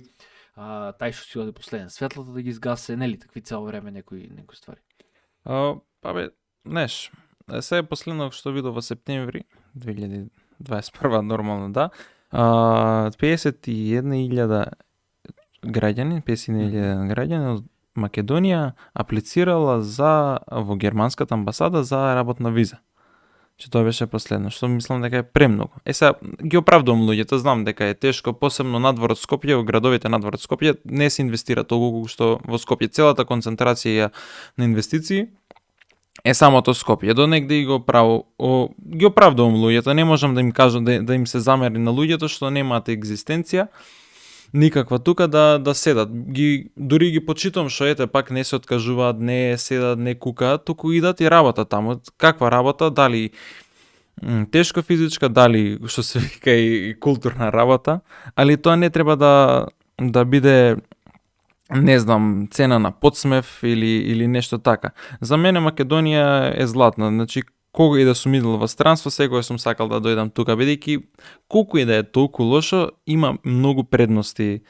тај што си оде последен светлата да ги изгасе, нели, такви цело време некои ствари. Знаеш, сега последно што видов во септември 2021 нормално, да. 51.000 граѓани од Македонија аплицирала во германската амбасада за работна виза. Че тоа беше последно, што мислам дека е премногу. Сега ги оправдувам луѓето, знам дека е тешко, посебно надвор од Скопје, во градовите надвор од Скопје не се инвестира толку што во Скопје. Целата концентрација на инвестиции е самото Скопје. До негде ги оправдувам луѓето, не можам да им кажам да им се замери на луѓето што немаат екзистенција никаква тука да седат. Дури ги почитувам што ете пак не се откажуваат, не седат, не кукаат, туку идат и работат таму. Каква работа? Дали тешко физичка, дали што се вика и културна работа, али тоа не треба да биде не знам, цена на подсмев или нешто така. За мене Македонија е златна, значи кога и да сум идел во странство, секогаш сум сакал да дојдам тука, бидејќи колку и да е толку лошо, има многу предности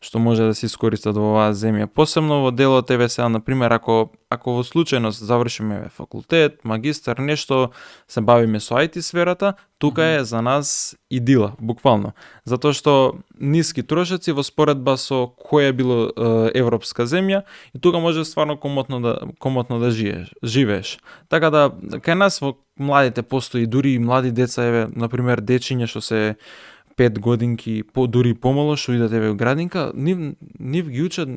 што може да се искористат во оваа земја. Посебно во делот сега, например, ако во случајност завршиме факултет, магистар, нешто, се бавиме со IT сферата, тука е за нас идила, буквално. Затоа што ниски трошоци во споредба со која било европска земја и тука може стварно комотно да живееш. Така да, кај нас во младите постои дури и млади деца, например, дечиња што се 5 годинки, дури помало, што идат во градинка, нив ги учат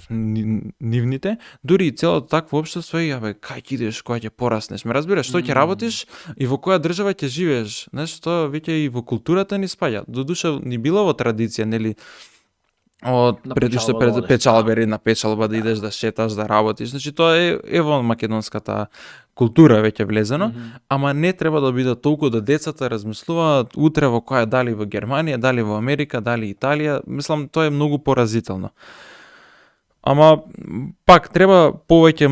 нивните, дури и целото такво општество и кај ќе идеш, кога ќе пораснеш, ме разбираш, што ќе работиш и во која држава ќе живееш. Знаеш, тоа веќе и во културата ни спаѓа. Додуша ни било во традиција, нели, од печалбери на печалба да идеш да шеташ, да работиш. Значи тоа е во македонската култура веќе влезено, ама не треба да биде толку да децата размислуваат утре во која, дали во Германија, дали во Америка, дали Италија. Мислам, тоа е многу поразително. Ама пак треба повеќе,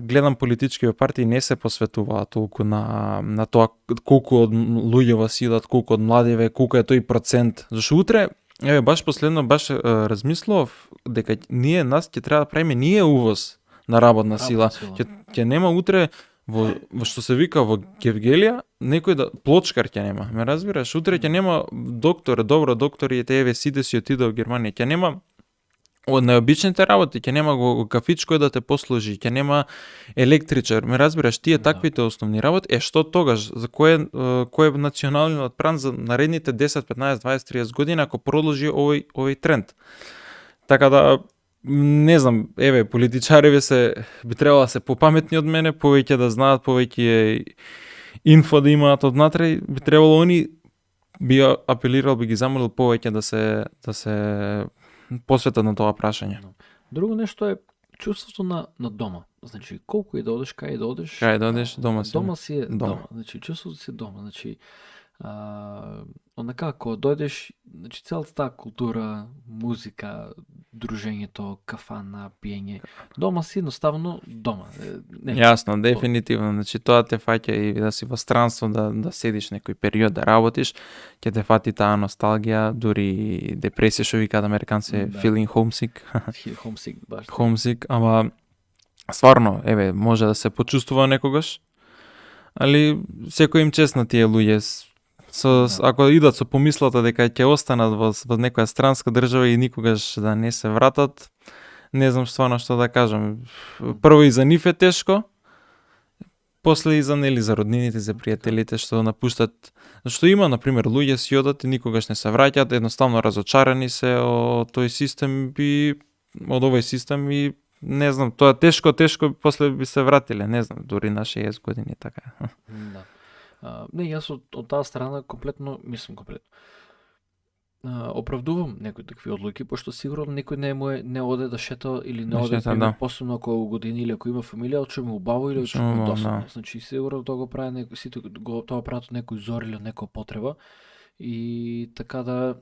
гледам политички партии не се посветуваат толку на тоа колку од луѓе вас идат, колку од младиве, колку е тој процент. Зашто утре баш последно размислував дека нас ќе треба да правиме увоз на работна сила. Ќе нема утре во што се вика во Гевгелија некој плочкар ќе нема. Ме разбираш? Утре ќе нема доктори сите си отиде во Германија. Ќе нема од најобичните работи, ќе нема го кафич кој да те послужи, ќе нема електричар. Ме разбираш, тие таквите основни работи, што тогаш, за кој е националниот план за наредните 10, 15, 20, 30 години ако продолжи овој тренд. Така да, не знам, политичари би требало да се попаметни од мене, повеќе да знаат, повеќе инфо да имаат однатре, би требало они, би апелирал, би ги замолил повеќе да се посветат на тоа прашање. Друго нешто е чувството на дома. Значи, колку и да одиш, кај да одиш, дома си. Дома си е дома. Значи, чувството си дома. Значи, онака, ако дојдеш, значи, целата таа култура, музика, дружењето, кафана, пиење, дома си едноставно дома. Јасно, дефинитивно. Значи, тоа те фаќа и да си во странство, да седиш некој период, да работиш, ќе те фати таа носталгија, дури депресија, што викаат американци, feeling homesick. Homesick, баш. Homesick, ама стварно, може да се почувствува некогаш, али секој им чест на тие луѓе, ако идат со помислата дека ќе останат во некоја странска држава и никогаш да не се вратат, не знам стварно што да кажам. Прво и за нив е тешко, после и за роднините, за пријателите што напуштат. Зашто има, например, луѓе си одат и никогаш не се враќаат, едноставно разочарани се од тој систем и од овој систем и не знам, тоа тешко после би се вратиле, не знам, дури на 60 години така. Да. Не, јас од таа страна комплетно оправдувам некои такви одлуки, пошто сигурно некој не оде да шета или не оде посебно ако е години или ако има фамилија, очиме убаво или очиме досадно. Значи сигурно тоа го прави сите тоа прават некој зор или некоја потреба и така да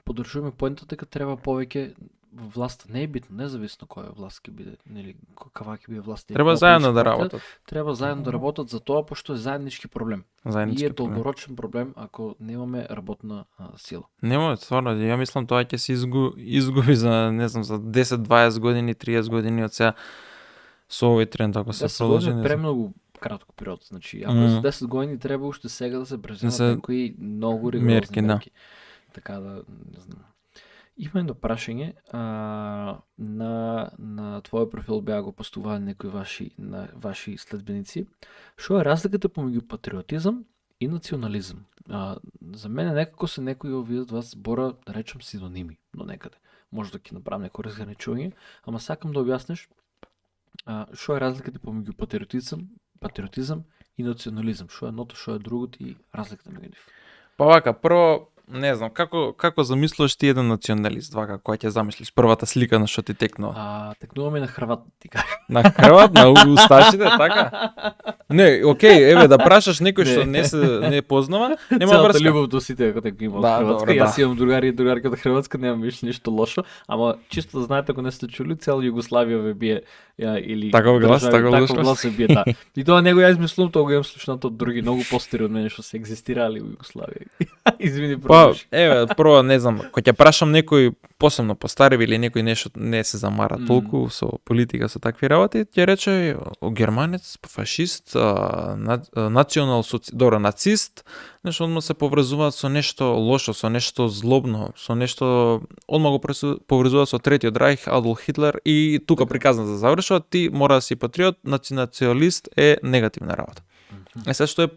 поддржуваме поентата дека треба повеќе власта, не е битно, независно која власт ќе биде, нели каква ќе биде власт. Треба заедно да работат. Треба заедно да работат за тоа пошто е заеднички проблем. И е долгорочен проблем ако немаме работна сила. Нема, стварно, ја мислам тоа ќе се изгуби за, не знам, за 10, 20 години, 30 години од сега со овој тренд ако се продолжи. Да, премногу кратко период. Значи, ако за 10 години треба уште сега да се преземат некои многу ригорозни мерки. Така да, не знам. Има едно прашање, на твојот профил беа го постували некои ваши следбеници. Што е разликата помеѓу патриотизам и национализам? За мене некако се некои овие два збора, да речем, синоними до некаде. Може да ќе направам некој разграничување, ама сакам да објасниш што е разликата помеѓу патриотизам и национализам. Што е едното, што е другото и разликата меѓу нив. Па вака, прво, не знам, како замислуваш ти еден националист, вака, која ќе замислиш, првата слика на што ти текнува? Текнуваме на Хрват, ти кажа. На Хрват, на усташите, така? Не, окей, еве, да прашаш некој што не познава, нема Целата врска. љубов до сите како дека има Да, од Хрватска. добро, Јас имам другари и другарки од Хрватска, немам више ништо лошо, ама чисто да знаете, ако не сте чули, цела Југославија ве бие или Таков глас, таков глас ве бие, да. И тоа него ја измислувам, тоа го имам слушнато од други многу постари од мене што се екзистирали во Југославија. Извини, Па, продолжи. еве, прво, не знам, кога ќе прашам некој посебно постарев или некој нешто не се замара толку со политика, со такви работи, ќе рече германец, фашист, нацист, нешто одма се поврзуваат со нешто лошо, со нешто злобно, со нешто одма го поврзуваат со третиот рајх, Адолф Хитлер и тука приказна за завршува, ти мора да си патриот, националист е негативна работа. Сега што е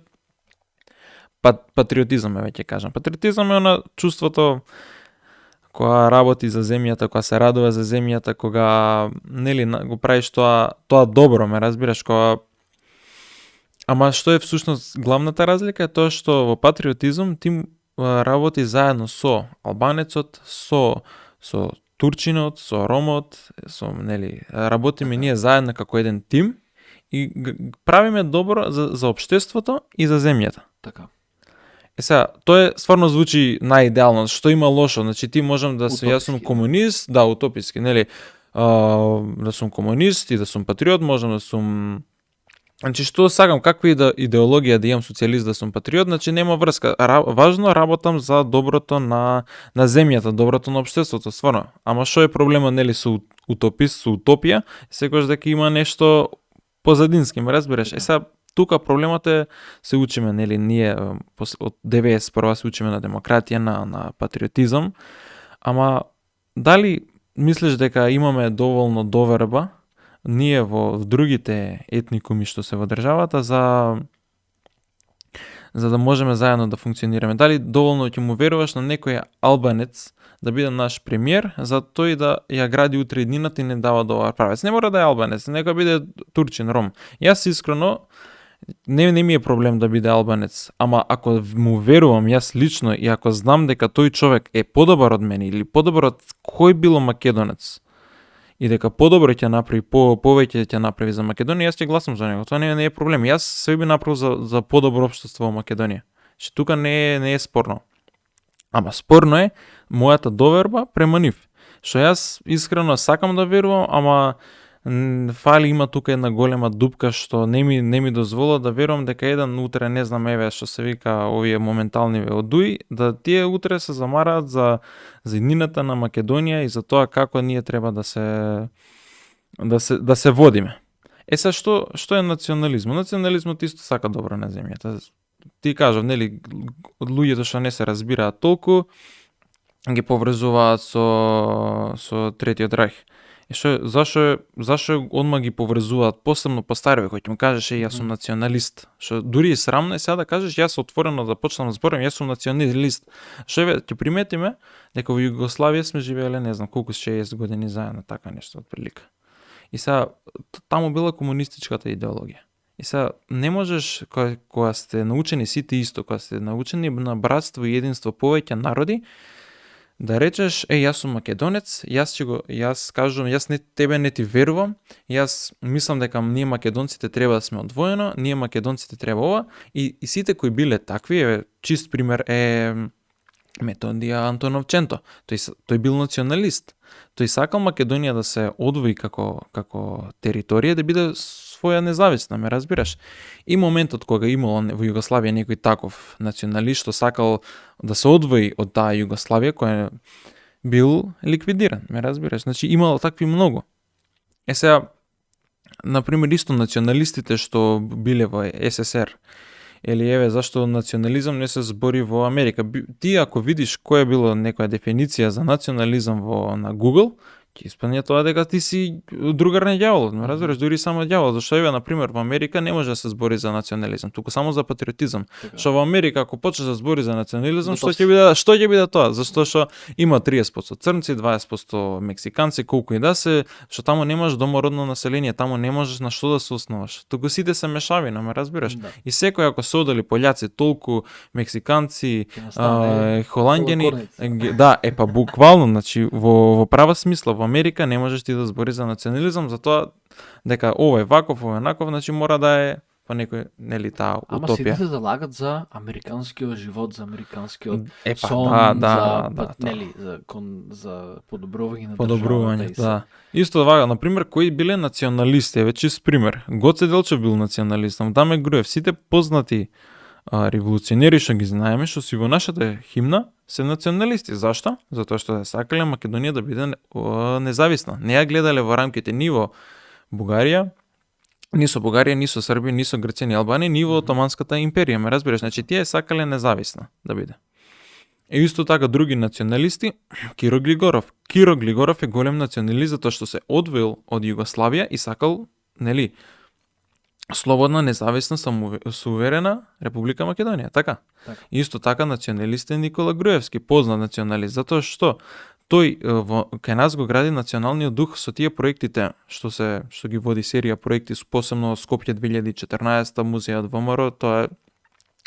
патриотизам, веќе кажам. Патриотизам е она чувството кога работи за земјата, кога се радува за земјата, кога нели го правиш тоа добро, ме разбираш, кога ама што е всушност главната разлика е тоа што во патриотизам ти работи заедно со албанецот, со турчинот, со ромот, со нели работиме ние заедно како еден тим и правиме добро за општеството и за земјата. Така. Сега, тоа стварно звучи најидеално, што има лошо, значи ти можам да се, јас сум комунист, да, утописки, нели, да сум комунист и да сум патриот, можам да сум, значи што сакам, каква идеологија да имам, социјалист да сум патриот, значи нема врска, важно работам за доброто на земјата, доброто на општеството, стварно, ама што е проблема, нели, со утопист, со утопија, секогаш дека има нешто позадински, ме разбираш, сега, тука проблемот е, се учиме, нели, ние од 91 се учиме на демократија, на патриотизам, ама дали мислиш дека имаме доволно доверба ние во другите етникуми што се во државата за да можеме заедно да функционираме? Дали доволно ќе му веруваш на некој албанец да биде наш премиер, за тој да ја гради утре иднината и не дава добар правец? Не мора да е албанец, нека биде турчин, ром. Јас искрено не ми е проблем да биде албанец, ама ако му верувам јас лично и ако знам дека тој човек е подобар од мене или подобар од кој било македонец и дека подобро ќе направи, повеќе ќе направи за Македонија, јас ќе гласам за него. Тоа не е проблем. Јас се би направил за подобро општество во Македонија. Што тука не е спорно. Ама спорно е мојата доверба према нив. Што јас искрено сакам да верувам, ама фали, има тука една голема дупка што не ми дозвола да верувам дека еден утре, не знам, еве што се вика овие моментални одуи, да тие утре се замараат за иднината на Македонија и за тоа како ние треба да се водиме. Сега што е национализмот? Национализмот исто сака добро на земјата. Ти кажав, нели, од луѓето што не се разбираат толку ги поврзуваат со третиот рајх. И зашо одма ги поврзуваат, посебно постареви, кој ќе му кажеш јас сум националист. Што дури и срамно е сега да кажеш јас отворено да почнам да зборам јас сум националист. Што ќе приметиме дека во Југославија сме живееле, не знам колку, 60 години заедно, така нешто отприлика. И сега таму била комунистичката идеологија. И сега не можеш кога сте научени сите исто, кога сте научени на братство и единство повеќе народи, да речеш, јас сум македонец, јас кажувам, тебе не ти верувам, јас мислам дека ние македонците треба да сме одвоено, ние македонците треба ова, и сите кои биле такви, чист пример е Методија Антоновченто. Тој бил националист. Тој сакал Македонија да се одвои како територија, да биде своја независна, ме разбираш. И моментот кога имало во Југославија некој таков националист што сакал да се одвои од таа Југославија која бил ликвидиран, ме разбираш. Значи имало такви многу. Сега, например, исто националистите што биле во СССР Или еве зашто национализам не се збори во Америка. Ти ако видиш која е било некоја дефиниција за национализам на Google, ќе испадне тоа дека ти си другар на ѓаволот, ме разбираш, дури само ѓавол, зашто еве на пример во Америка не може да се збори за национализам, туку само за патриотизам. Така. Што во Америка ако почнеш да збори за национализам, Готов што ќе биде тоа? Зашто што има 30% црнци, 20% мексиканци, колку и да се, што таму немаш домородно население, таму не можеш на што да се основаш. Туку сите се мешавина, ме разбираш? Да. И секој ако се одели пољаци, толку мексиканци, Ќе настане холанѓани, колокорница. да, па буквално, значи во права смисла во Америка не можеш ти да збори за национализам, затоа дека ова е ваков, ова е наков, значи мора да е па некој, нели, таа Ама утопија. сите се залагат за американскиот живот, за американскиот Па сон, да, за, нели, за подобрување на подобрување, државата и се. да. Исто вака, на пример, кои биле националисти, еве чист пример. Гоце Делчев бил националист, Даме Груев, сите познати револуционери што ги знаеме, што си во нашата химна, се националисти. Зашто? Затоа што сакале Македонија да биде независна. Не ја гледале во рамките ни во Бугарија, ни со Бугарија, ни со Србија, ни со Грција, ни Албанија, ни во Отоманската империја, ме разбираш? Значи тие сакале независна да биде. И исто така други националисти, Киро Глигоров. Киро Глигоров е голем националист затоа што се одвоил од Југославија и сакал, нели, слободна, независна, суверена Република Македонија, така? Така. Исто така националист е Никола Груевски, познат националист, затоа што тој кај нас го гради националниот дух со тие проектите што ги води серија проекти, посебно Скопје 2014, музејот ВМРО, тоа е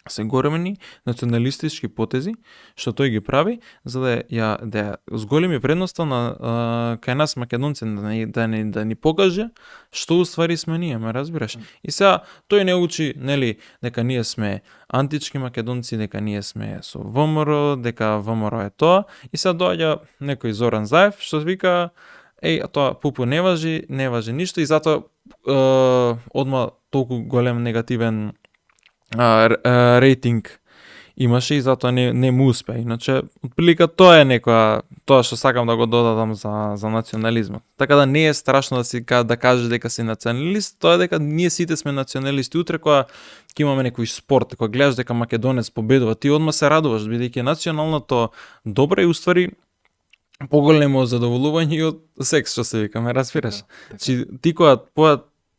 се големи националистички потези што тој ги прави за да зголеми предноста на кај нас македонци да ни покаже што уствари сме ние, ме разбираш? И сега тој не учи, нели, дека ние сме антички македонци, дека ние сме со ВМРО, дека ВМРО е тоа, и сега доаѓа некој Зоран Заев што вика а тоа пупу не важи ништо, и затоа одма толку голем негативен рейтинг имаше и затоа не му успеа. Иначе, отприлика тоа е тоа што сакам да го додадам за национализмот. Така да не е страшно да кажеш дека си националист, тоа е дека ние сите сме националисти. Утре кога ќе имаме некој спорт, кога гледаш дека македонец победува, ти одма се радуваш, бидејќи националното добро и уствари поголемо задоволување и од секс, што се вика, ме разбираш? Значи, ти кога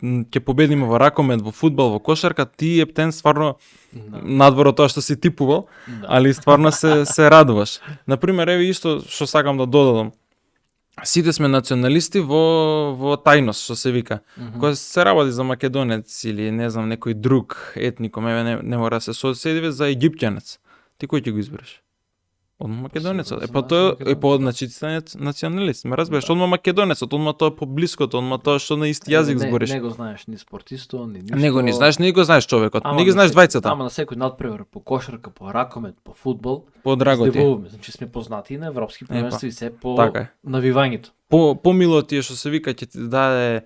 ќе победиме во ракомет, во фудбал, во кошарка, ти ептен стварно надвор од тоа што си типувал, али стварно се радуваш. Например, еве исто што сакам да додадам. Сите сме националисти во тајност, што се вика. Кога се работи за македонец или не знам некој друг етником, еве не мора да се соседиве за египтјанец. Ти кој ќе го избереш? Одма македонецот. Па тоа е значи националист. Ме разбираш, одма македонецот, одма тоа поблиското, одма тоа што на исти јазик збориш. Не го знаеш ни спортисто, ни ништо. Не го знаеш човекот. Не ги знаеш двајцата. Ама на секој надпревар по кошарка, по ракомет, по фудбал, по драго ти. Значи сме познати на европски првенства и се по така навивањето. Помило ти е што се вика ќе ти даде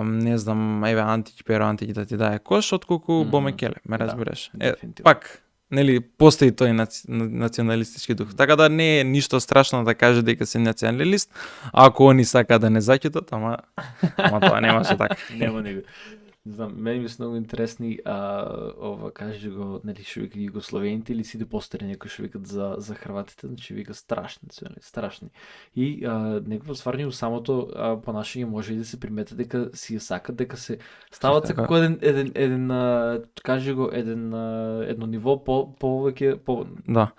не знам, еве Перо Антич да ти даде кош отколку Бомекеле, ме разбираш. Пак нели постои тој националистички дух. Така да не е ништо страшно да каже дека си националист, ако они сака да не заќитат, ама тоа немаше така. Нема него. Не знам, мене ми се многу интересни ова кажи го, нели што вика југословените или сите постари некои што викат за хрватите, значи вика страшни националисти, страшни. И некој стварно самото понашање може и да се примете дека си ја сакат, дека се стават се како еден кажи го едно ниво повеќе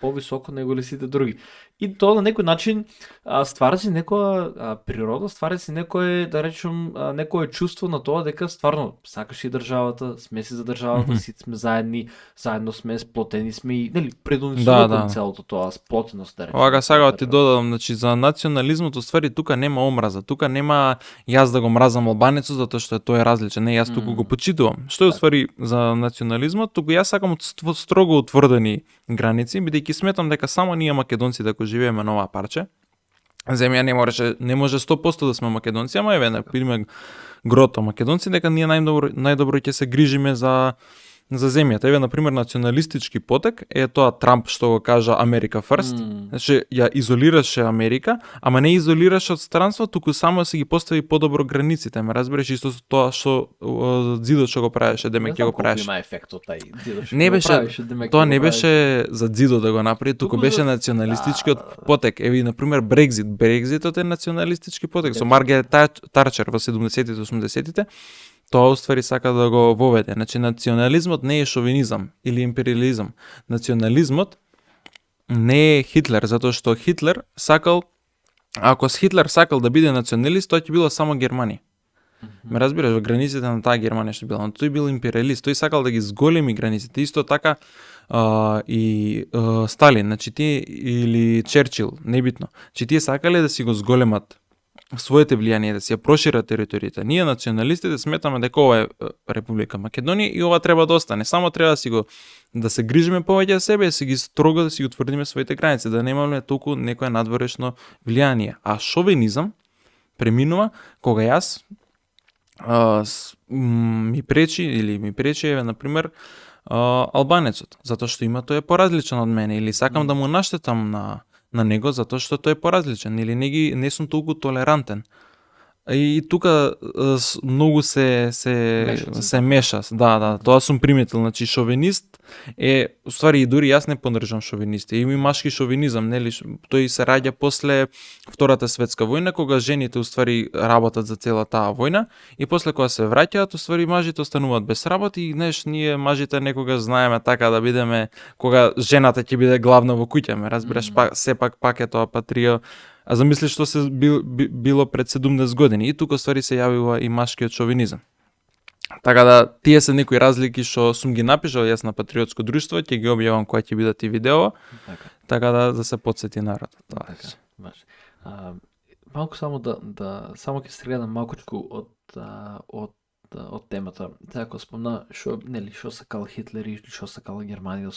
повисоко него ли сите други. И тоа на некој начин ствара си некоја природа, ствара си некој, да речем, некој чувство на тоа дека стварно сакаш и државата, сме си за државата, сите сме заедно сме, сплотени сме и нели предонесува кон целото тоа сплотеност, да речем. Ова сакам да ти додадам, значи за национализмот ствари тука нема омраза, тука нема јас да го мразам албанецот затоа што тој е различен, не јас туку го почитувам. Што е ствари за национализмот? Туку јас сакам строго утврдени граници, бидејќи сметам дека само ние македонци дека живееме на оваа парче. Земја не може 100% да сме македонци, ама еве на пример грото македонци дека ние најдобро ќе се грижиме за за земјата. Еве, например, националистички потек е тоа Трамп што го кажа Америка first. Значи, ја изолираше Америка, ама не изолираше од странство, туку само си ги постави подобро границите. Ме разбереш, исто со тоа што Зидо што го правеше, демек ќе го правеше. Има ефект од тај Зидо што Не го беше, правеше, демек тоа ќе го не правеше. беше за Зидо да го направи, туку беше националистичкиот потек. Еви, например, Брекзит. Брекзитот е националистички потек. Со Маргарет Тарчер во 70-тите, 80-тите, тоа уствари сака да го воведе. Значи, национализмот не е шовинизам или империализам. Национализмот не е Хитлер, затоа што Хитлер сакал, ако Хитлер сакал да биде националист, тоа ќе било само Германија. Ме разбираш, во границите на таа Германија што била, но тој бил империалист, тој сакал да ги зголеми границите. Исто така и Сталин, значи тие или Черчил, небитно. Значи тие сакале да си го зголемат своите влијание, да си ја прошират територијата. Ние националистите сметаме дека ова е Република Македонија и ова треба да остане. Само треба да се грижиме повеќе за себе, да си ги строго да си ги утврдиме своите граници, да немаме толку некое надворешно влијание. А шовинизам преминува кога јас ми пречи еве например албанецот, затоа што има тој е поразличен од мене или сакам да му наштетам на него затоа што тој е поразличен или не сум толку толерантен. И тука многу се меша. Да, тоа сум приметил. Значи шовинист е, уствари и дури јас не поддржам шовинисти. Има и машки шовинизам, нели? Тој се раѓа после Втората светска војна, кога жените уствари работат за цела таа војна и после кога се враќаат, уствари мажите остануваат без работа и знаеш, ние мажите некогаш знаеме така да бидеме кога жената ќе биде главна во куќа, ме разбираш, сепак е тоа патрио. А замисли што се било пред 70 години и тука ствари се јавува и машкиот шовинизам. Така да тие се некои разлики што сум ги напишал јас на Патриотско друштво, ќе ги објавам кога ќе бидат и видео. Така да се потсети народот. Тоа така, баш. Малку само само ќе се гледам малкучку од темата. Така ако спомна што сакал Хитлер и што сакала Германија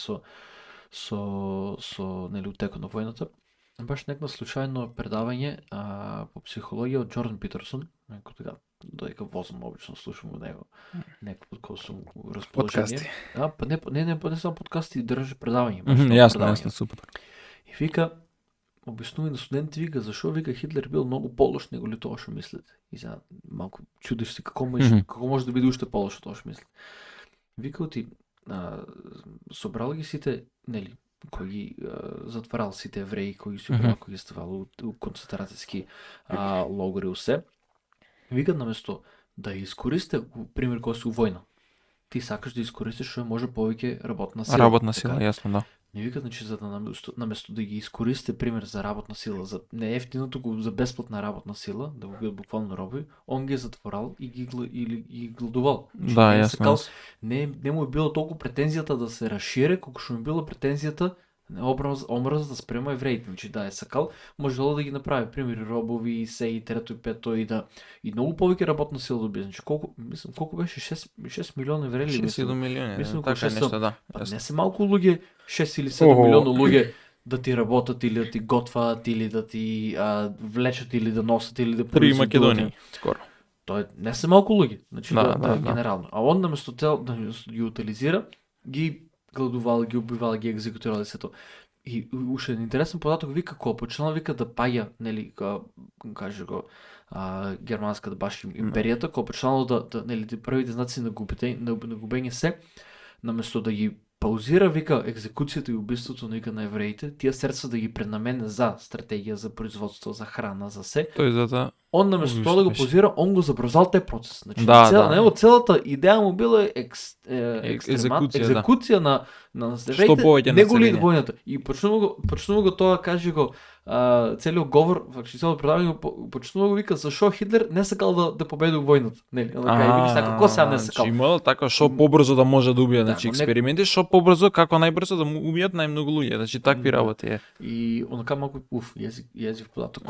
со нели утекот на војната. Баш некна случајно предавање по психологија од Джордан Питерсон, некој така, додека возам, обично слушам го него, некој кога сум расположение. Не само подкасти, држи предавање. Јасно, супер. И вика, објаснување на студенти, вика, зашо вика Хитлер бил многу полош него ли тоа што мислите. И за малку чудиш се како може да биде уште полош од тоа што мислите. Вика ти собрал ги сите, нели, кои ги затварал сите евреи, кои ги собрал, кои ги ставал у концентрацијски логори усе. Викат наместо да искористе, пример кога си у војна, ти сакаш да искористиш што може повеќе работна сила. Работна сила, јасно, да. Не викат, значи, за да наместо да ги искористи, пример, за работна сила, за не ефтино, туку за бесплатна работна сила, да го бидат буквално робови, он ги затворал и ги гладувал. Значи, Да, јасно. Не му е било толку претензијата да се расшире, колку што му е било претензијата омразата спрема евреите. Значи, да е сакал, можело да ги направи, пример, робови и се и трето и пето и многу повеќе работна сила доби. Значи, колку беше 6 милиона евреи или 6 милиони, мислам, така нешто, да. Не се малку луѓе, 6 или 7 милиона луѓе да ти работат или да ти готваат или да ти влечат или да носат или да Три Македонија, скоро. Тоа не се малку луѓе, значи да. генерално. А он наместо да ги утилизира, ги гладувал, ги убивал, ги екзекутирал сето. И уште интересен податок вика кога почнала вика да паѓа, нели, каже го германската баш империјата, кога почнало да нели првите знаци на губење се, наместо да ги паузира, вика, екзекуцијата и убиството на евреите, тие средства да ги пренамене за стратегија, за производство, за храна, за се. Тој зата Он наместо тоа да го паузира, он го забрзал тај процес. Значи, целата идеја му била екзекуција на евреите, него ли војната. И почнува го тоа, каже го, целиот говор, целиот предавање почнува го вика зашо Хитлер не сакал да победи војната. Нели, како сам не сакал. Имал така што побрзо да може да убие, значи експерименти што побрзо како најбрзо да му убијат најмногу луѓе, значи такви работи е. И онака малку јазив податок.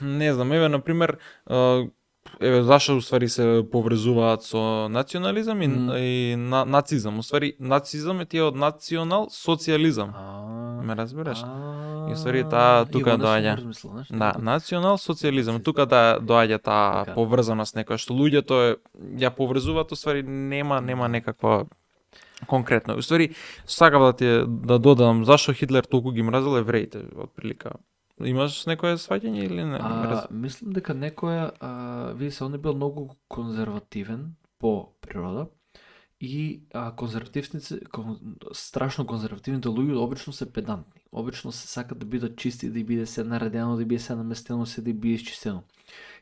Не знам, еве например, зашо уствари се поврзуваат со национализам и нацизам. Уствари нацизам е тие од национал социјализам. Ме разбираш? И уствари таа тука доаѓа. Да, национал социјализам. Тука доаѓа таа поврзаност некоја што луѓето ја поврзуваат, уствари нема некаква конкретно. Уствари, сакав да додам зашо Хитлер толку ги мразел евреите, отприлика. Имаш некое сваќање или не? Мислам дека некоја, види се, он е бил многу конзервативен по природа и страшно конзервативните луѓе обично се педантни. Обично се сакат да бидат чисти, да биде се наредено, да биде се наместено, се да биде изчистено.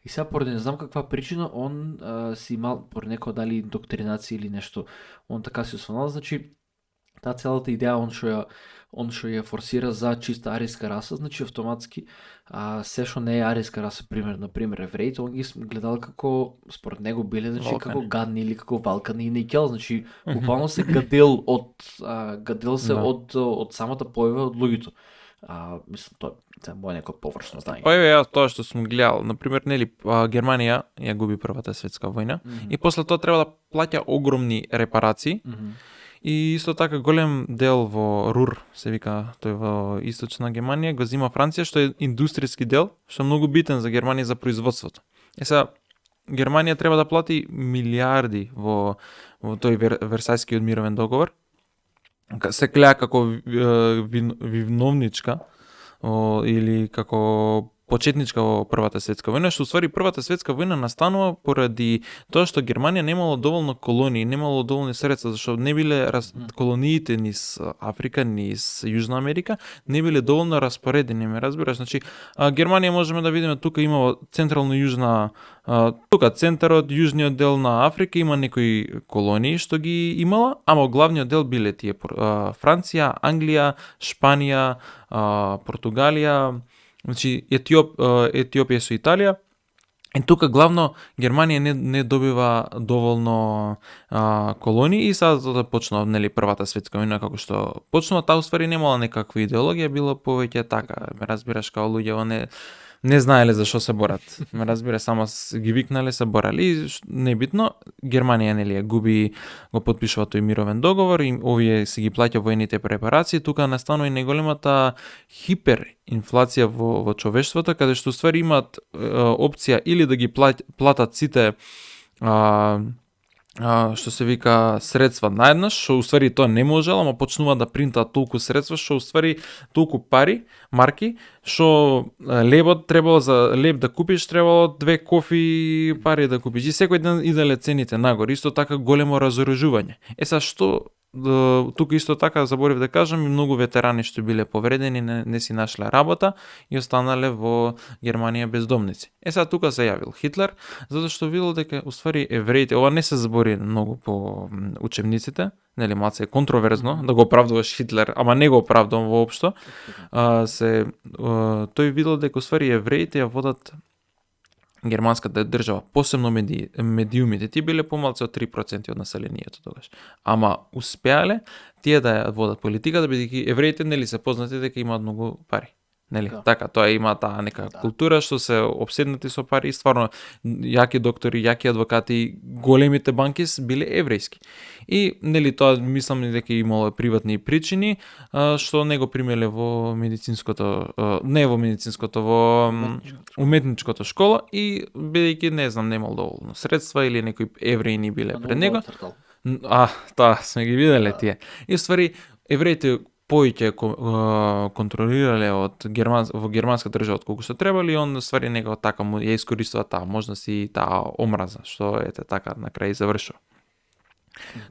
И сега поради не знам каква причина он си имал, поради некоја дали индоктринација или нешто, он така си осванал, значи таа целата идеја он што ја форсира за чиста аријска раса, значи автоматски се што не е аријска раса, например евреите, он ги гледал како според него биле, значи Валкани. како гадни или како валкани и неќел, значи буквално се гадел Да. од самата појава од луѓето. Мислам, тоа е моја некоја површно знаење. Па еве јас тоа што сум гледал, на пример, нели Германија ја губи првата светска војна и после тоа треба да плаќа огромни репарации. И исто така голем дел во Рур, се вика тој во источна Германија, го зима Франција, што е индустријски дел, што е многу битен за Германија за производството. Сега Германија треба да плати милиарди во тој Версајскиот мировен договор. Се гледа како виновничка или како почетничка во Првата светска војна, што уствари Првата светска војна настанува поради тоа што Германија немало доволно колонии, немало доволни средства, зашто не биле колониите низ Африка, низ Јужна Америка, не биле доволно распоредени, ме разбираш? Значи, Германија можеме да видиме тука има централно-јужна, тука центарот, јужниот дел на Африка има некои колонии што ги имала, ама главниот дел биле тие Франција, Англија, Шпанија, Португалија, значи Етиопија со Италија. И тука главно Германија не добива доволно колонии и сега да почнува нели Првата светска војна како што почнува, таа уствари немала некаква идеологија, било повеќе така, ме разбираш, као луѓе не знаеле за што се борат. Ме разбира, само ги викнале, се борали и небитно Германија нели ја губи, го потпишува тој мировен договор и овие си ги плаќа војните препарации, тука настанува и најголемата хиперинфлација во човештвото, каде што ствари имаат опција или да ги платат сите што се вика средства наеднаш, што уствари тоа не можело, ама почнува да принтаат толку средства, што уствари толку пари, марки, што лебот требало за леб да купиш, требало 2 кофи пари да купиш. И секој ден иделе цените нагоре, исто така големо разоружување. Сега што тука исто така заборев да кажам, и многу ветерани што биле повредени, не си нашле работа и останале во Германија бездомници. Сега тука се јавил Хитлер, затоа што видел дека уствари евреите, ова не се збори многу по учебниците, нели малце е контроверзно да го оправдуваш Хитлер, ама не го оправдувам воопшто. Тој видел дека уствари евреите ја водат германската држава, посебно медиумите, тие биле помалку од 3% од населението тогаш. Ама успеале тие да ја водат политиката, бидејќи евреите нели се познати дека имаат многу пари. Нели? Да. Така, тоа има таа нека култура што се обседнати со пари, стварно јаки доктори, јаки адвокати, големите банки биле еврејски. И нели тоа мислам дека имало приватни причини што не го примеле во медицинското, не во медицинското, во уметничкото школа и бидејќи не знам немал доволно средства или некои евреини биле пред него. Тоа сме ги виделе тие. И ствари евреите повеќе контролирале во германска држава колку што требали, и он ствари некако така му ја искористува таа можност и таа омраза, што ете така на крај завршува.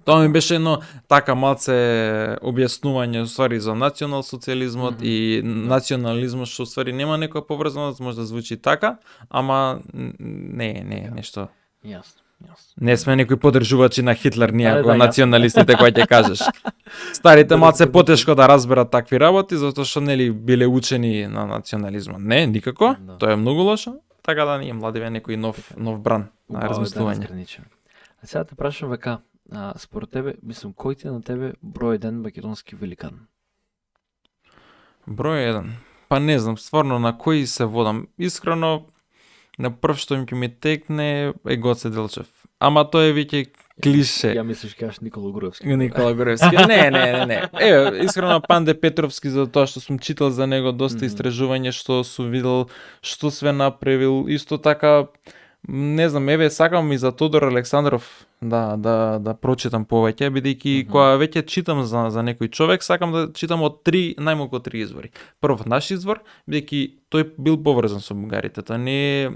Тоа ми беше едно така малце објаснување ствари за национал-социјализмот и национализмот, што ствари нема некоја поврзаност, може да звучи така, ама не е нешто. Јасно. Не сме некои поддржувачи на Хитлер, ние како националистите кои ќе кажеш. Старите малце потешко да разберат такви работи, затоа што нели биле учени на национализмот. Не, никако, тоа е многу лошо, така да ние младиве некој нов бран на размислување. А сега те прашам вака, според тебе, мислам, кој ти е на тебе број 1 македонски великан? Број 1? Па не знам, стварно на кој се водам. Искрено, на прв што ми текне е Гоце Делчев. Ама тоа е веќе клише. Ја мислиш кажеш Никола Груевски. Никола Груевски. Не. Еве, искрено Панде Петровски, за тоа што сум читал за него доста истражување, што сум видел што све направил. Исто така Не знам, еве сакам и за Тодор Александров да прочитам повеќе, бидејќи Мгм. кога веќе читам за некој човек, сакам да читам од најмалку 3 извори. Прв наш извор, бидејќи тој бил поврзан со бугарите. Тоа не е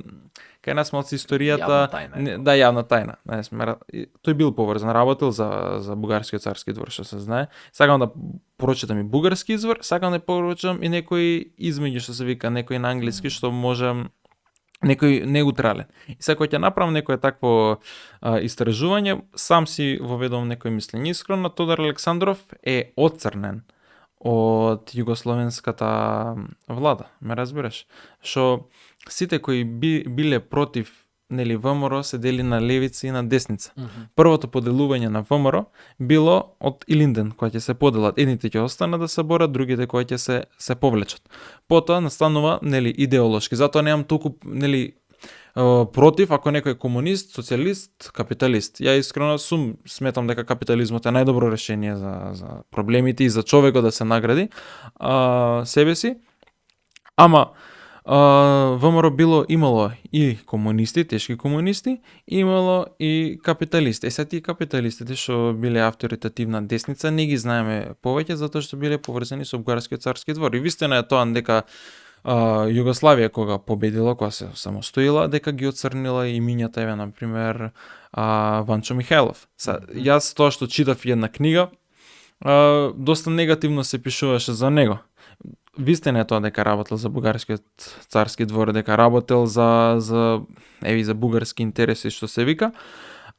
кај нас малку историјата, Јавна тајна е. да, јавна тајна. Не сме тој бил поврзан, работел за бугарскиот царски двор, што се знае. Сакам да прочитам и бугарски извор, сакам да прочитам и некој измеѓу, што се вика, некој на англиски што може некој неутрален. И сега кога ќе направам некое такво истражување, сам си воведувам некој мислење. Искрено, Тодор Александров е отцрнен од југословенската влада, ме разбираш? Што сите кои биле против нели ВМРО се дели на левица и на десница. Првото поделување на ВМРО било од Илинден, која ќе се поделат. Едните ќе останат да се борат, другите кои ќе се повлечат. Потоа настанува нели идеолошки. Затоа немам толку нели против ако некој е комунист, социјалист, капиталист. Ја искрено сметам дека капитализмот е најдобро решение за проблемите и за човекот да се награди себе си. Ама ВМРО имало и комунисти, тешки комунисти, имало и капиталисти. Сега тие капиталистите што биле авторитативна десница, не ги знаеме повеќе затоа што биле поврзани со бугарскиот царски двор. И вистина е тоа дека Југославија кога победила, кога се самостоила, дека ги оцрнила имињата, еве на пример Ванчо Михајлов. Јас тоа што читав една книга, доста негативно се пишуваше за него. Вистина е тоа дека работел за бугарскиот царски двор, дека работел за бугарски интереси што се вика,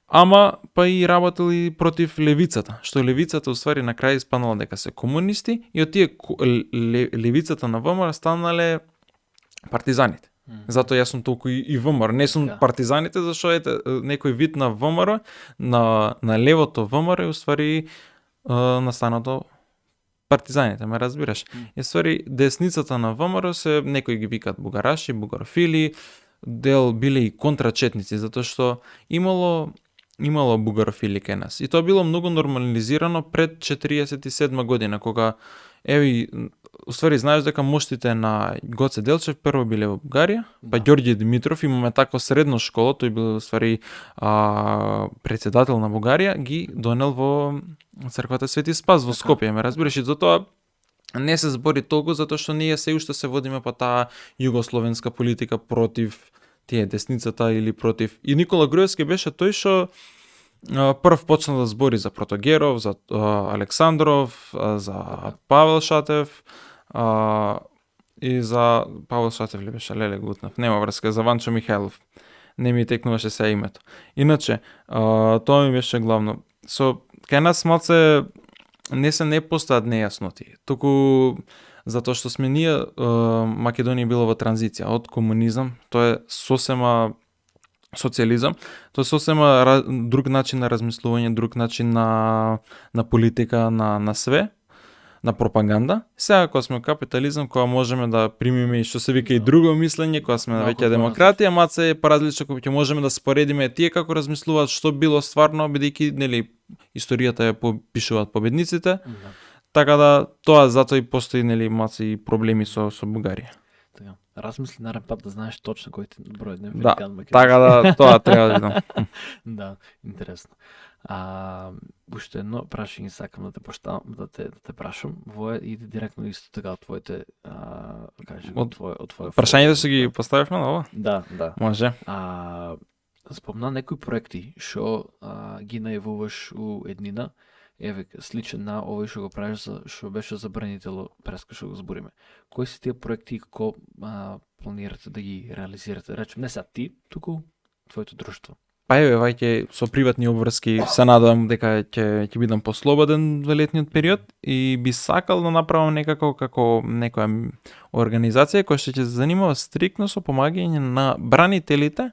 ама па и работел и против левицата, што левицата уствари на крај испаднала дека се комунисти и од тие левицата на ВМРО станале партизаните. Затоа јас сум толку и ВМРО, не сум партизаните, зашто некој вид на ВМРО, на левото ВМРО уствари настанато партизаните, ме разбираш. И ствари десницата на ВМРО се некои ги викаат бугараши, бугарофили, дел биле и контрачетници, затоа што имало бугарофили кај нас. И тоа било многу нормализирано пред 47 година, кога уствари знаеш дека моштите на Гоце Делчев прво биле во Бугарија, па Ѓорѓе Димитров, имаме таква средно школа, тој бил уствари председател на Бугарија, ги донел во црквата Свети Спас во Скопје, ме разбираш, и затоа не се збори толку затоа што ние се уште се водиме по таа југословенска политика против тие десницата или против. И Никола Груевски беше тој што прв почна да збори за Протогеров, за Александров, за Павел Шатев и за Павел Шатев ли беше, леле гутнав, нема врска, за Ванчо Михајлов. Не ми текнуваше се името. Иначе, тоа ми беше главно. Кај нас малце не постојат нејасноти. Туку затоа што сме ние, Македонија била во транзиција од комунизам, тоа е сосема социјализам, тоа е сосема друг начин на размислување, друг начин на политика, на све, на пропаганда. Сега кога сме капитализам, кога можеме да примиме и што се вика и друго мислење, кога сме веќе демократија, маце е поразлично кога ќе можеме да споредиме тие како размислуваат што било стварно, бидејќи нели историјата ја пишуваат победниците. Така да тоа затоа и постои нели маце и проблеми со Бугарија. Така. Размисли наред пат да знаеш точно кој ти број ден великан Македонија. Така да тоа треба да видам. Да, интересно. Уште едно прашање сакам да те прашам, во иде директно исто така од твоите од твој прашањето што ги поставивме на ова? Да. Може. Спомна некои проекти што ги најавуваш у еднина, еве сличен на овој што го правиш што беше забранитело преска што го збориме. Кои се тие проекти и како планирате да ги реализирате? Речем не сега ти, туку твоето друштво. Па еве ваќе со приватни обврски се надевам дека ќе бидам послободен во летниот период и би сакал да направам некако како некоја организација која што ќе се занимава стриктно со помагање на бранителите,